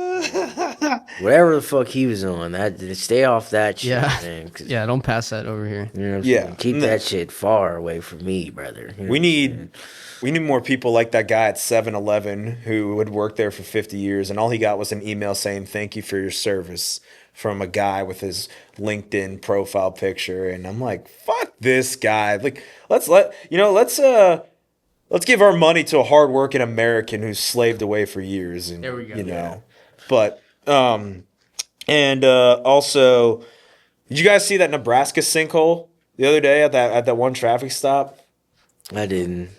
S2: Whatever the fuck he was on, stay off that shit,
S3: Yeah,
S2: man. 'Cause,
S3: yeah. Don't pass that over here.
S2: you know what I'm
S1: Yeah.
S2: saying? Keep that shit far away from me, brother. You know
S1: We
S2: what I'm saying?
S1: need more people like that guy at 7-Eleven who had worked there for 50 years and all he got was an email saying thank you for your service from a guy with his LinkedIn profile picture, and I'm like, fuck this guy. Like, let's give our money to a hardworking American who's slaved away for years, and
S3: There we go.
S1: you know. But also, did you guys see that Nebraska sinkhole the other day at that one traffic stop?
S2: I didn't.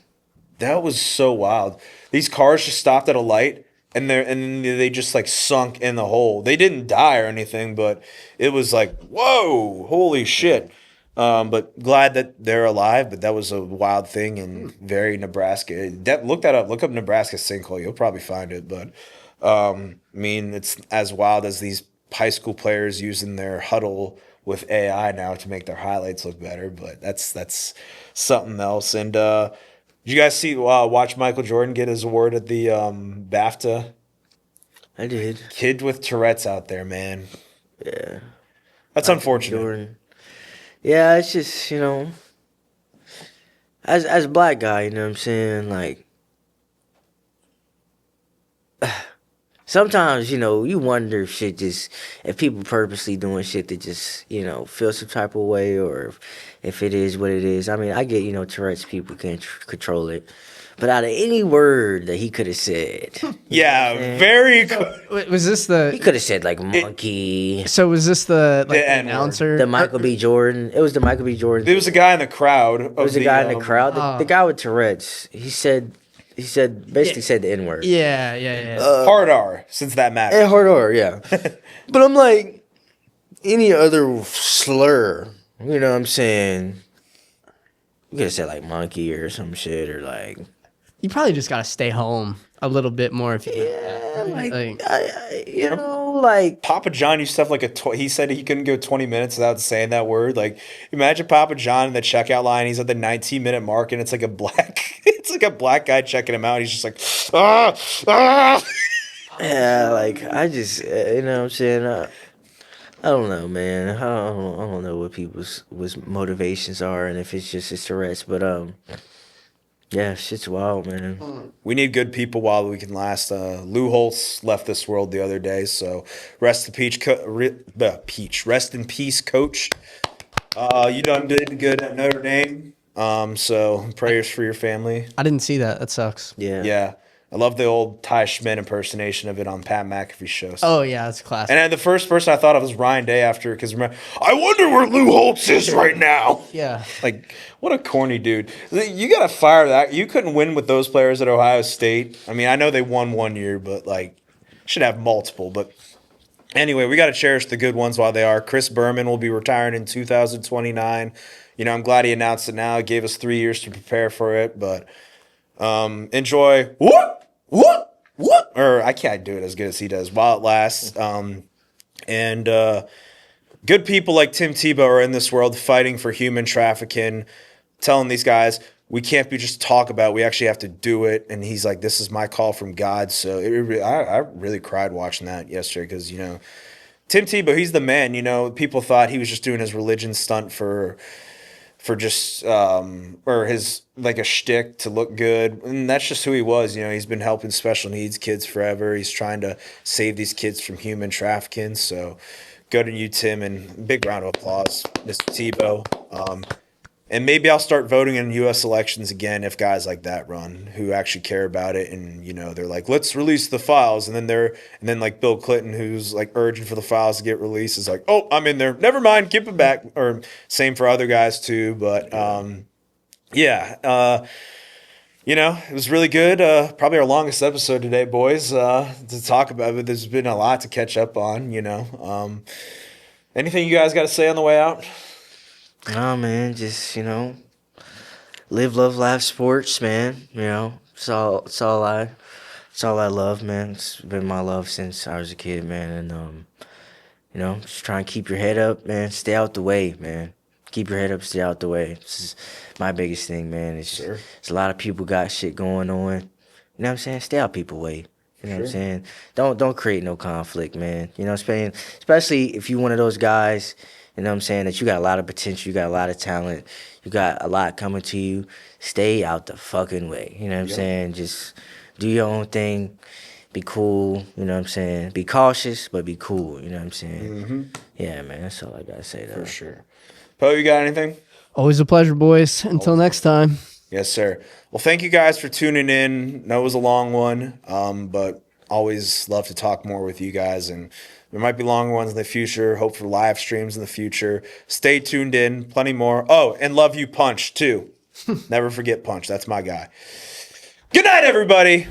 S1: That was so wild. These cars just stopped at a light and they just like sunk in the hole. They didn't die or anything, but it was like, whoa, holy shit. But glad that they're alive, but that was a wild thing and very Nebraska. Look that up. Look up Nebraska sinkhole. You'll probably find it. But I mean, it's as wild as these high school players using their huddle with AI now to make their highlights look better. But that's something else. And did you guys watch Michael Jordan get his award at the BAFTA?
S2: I did.
S1: Kid with Tourette's out there, man.
S2: Yeah.
S1: That's unfortunate.
S2: Jordan. Yeah, it's just, you know, as a black guy, you know what I'm saying? Like, sometimes, you wonder if people purposely doing shit to just, feel some type of way, or if it is what it is. I mean, I get, Tourette's people can't control it. But out of any word that he could have said,
S1: Yeah, very.
S3: Was this
S2: he
S3: the?
S2: could have said like monkey,
S3: So was this the
S1: N-word.
S3: announcer?
S2: the Michael B. Jordan. It was the Michael B. Jordan.
S1: There was a guy in the crowd.
S2: There was a guy in the crowd. The guy with Tourette's. He basically said the N word.
S3: Yeah.
S1: Hard R, since that matters.
S2: And hard R, yeah. But I'm like, any other slur, you know what I'm saying? You could have said like monkey or some shit, or like.
S3: You probably just gotta stay home a little bit more if you.
S2: Yeah,
S3: Like-
S2: like.
S1: Papa John used to have like he said he couldn't go 20 minutes without saying that word. Like, imagine Papa John in the checkout line. He's at the 19-minute mark, and it's like a black guy checking him out. He's just like, ah.
S2: Yeah, like, I just, you know what I'm saying? I don't know, man. I don't know what people's motivations are, and if it's just Tourette's, but yeah, shit's wild, man.
S1: We need good people while we can last. Lou Holtz left this world the other day, so rest in peace, rest in peace, coach. You done did good at Notre Dame. So prayers for your family.
S3: I didn't see that. That sucks.
S1: Yeah. I love the old Ty Schmidt impersonation of it on Pat McAfee's show.
S3: Oh yeah, that's classic.
S1: And the first person I thought of was Ryan Day after, because remember, I wonder where Lou Holtz is right now.
S3: Yeah.
S1: Like, what a corny dude. You got to fire that. You couldn't win with those players at Ohio State. I mean, I know they won one year, but, like, should have multiple. But anyway, we got to cherish the good ones while they are. Chris Berman will be retiring in 2029. I'm glad he announced it now. It gave us 3 years to prepare for it. But enjoy. What? Or I can't do it as good as he does while it lasts. And good people like Tim Tebow are in this world fighting for human trafficking, telling these guys, we can't be just talk about it, we actually have to do it. And he's like, this is my call from God. So I really cried watching that yesterday because, Tim Tebow, he's the man. People thought he was just doing his religion stunt for just or his like a shtick to look good, and that's just who he was. He's been helping special needs kids forever. He's trying to save these kids from human trafficking. So good to you, Tim, and big round of applause, Mr. Tebow. And maybe I'll start voting in U.S. elections again if guys like that run who actually care about it. And, they're like, let's release the files. And then like Bill Clinton, who's like urging for the files to get released, is like, oh, I'm in there. Never mind. Keep it back. Or same for other guys too. But it was really good. Probably our longest episode today, boys, to talk about. But there's been a lot to catch up on, Anything you guys got to say on the way out?
S2: Nah, man, just, live, love, laugh, sports, man. It's all I love, man. It's been my love since I was a kid, man. And just try and keep your head up, man. Stay out the way, man. Keep your head up, stay out the way. This is my biggest thing, man. It's a lot of people got shit going on. You know what I'm saying? Stay out people's way. You know what I'm saying? Don't create no conflict, man. Especially if you one of those guys, you know what I'm saying, that you got a lot of potential, you got a lot of talent, you got a lot coming to you. Stay out the fucking way. You know what I'm saying? Just do your own thing. Be cool. You know what I'm saying? Be cautious, but be cool. You know what I'm saying? Mm-hmm. Yeah, man. That's all I got to say, though.
S1: For sure. Poe, you got anything?
S3: Always a pleasure, boys. Until next time.
S1: Yes, sir. Well, thank you guys for tuning in. I know it was a long one, but always love to talk more with you guys. And there might be longer ones in the future. Hope for live streams in the future. Stay tuned in. Plenty more. Oh, and love you, Punch, too. Never forget Punch. That's my guy. Good night, everybody.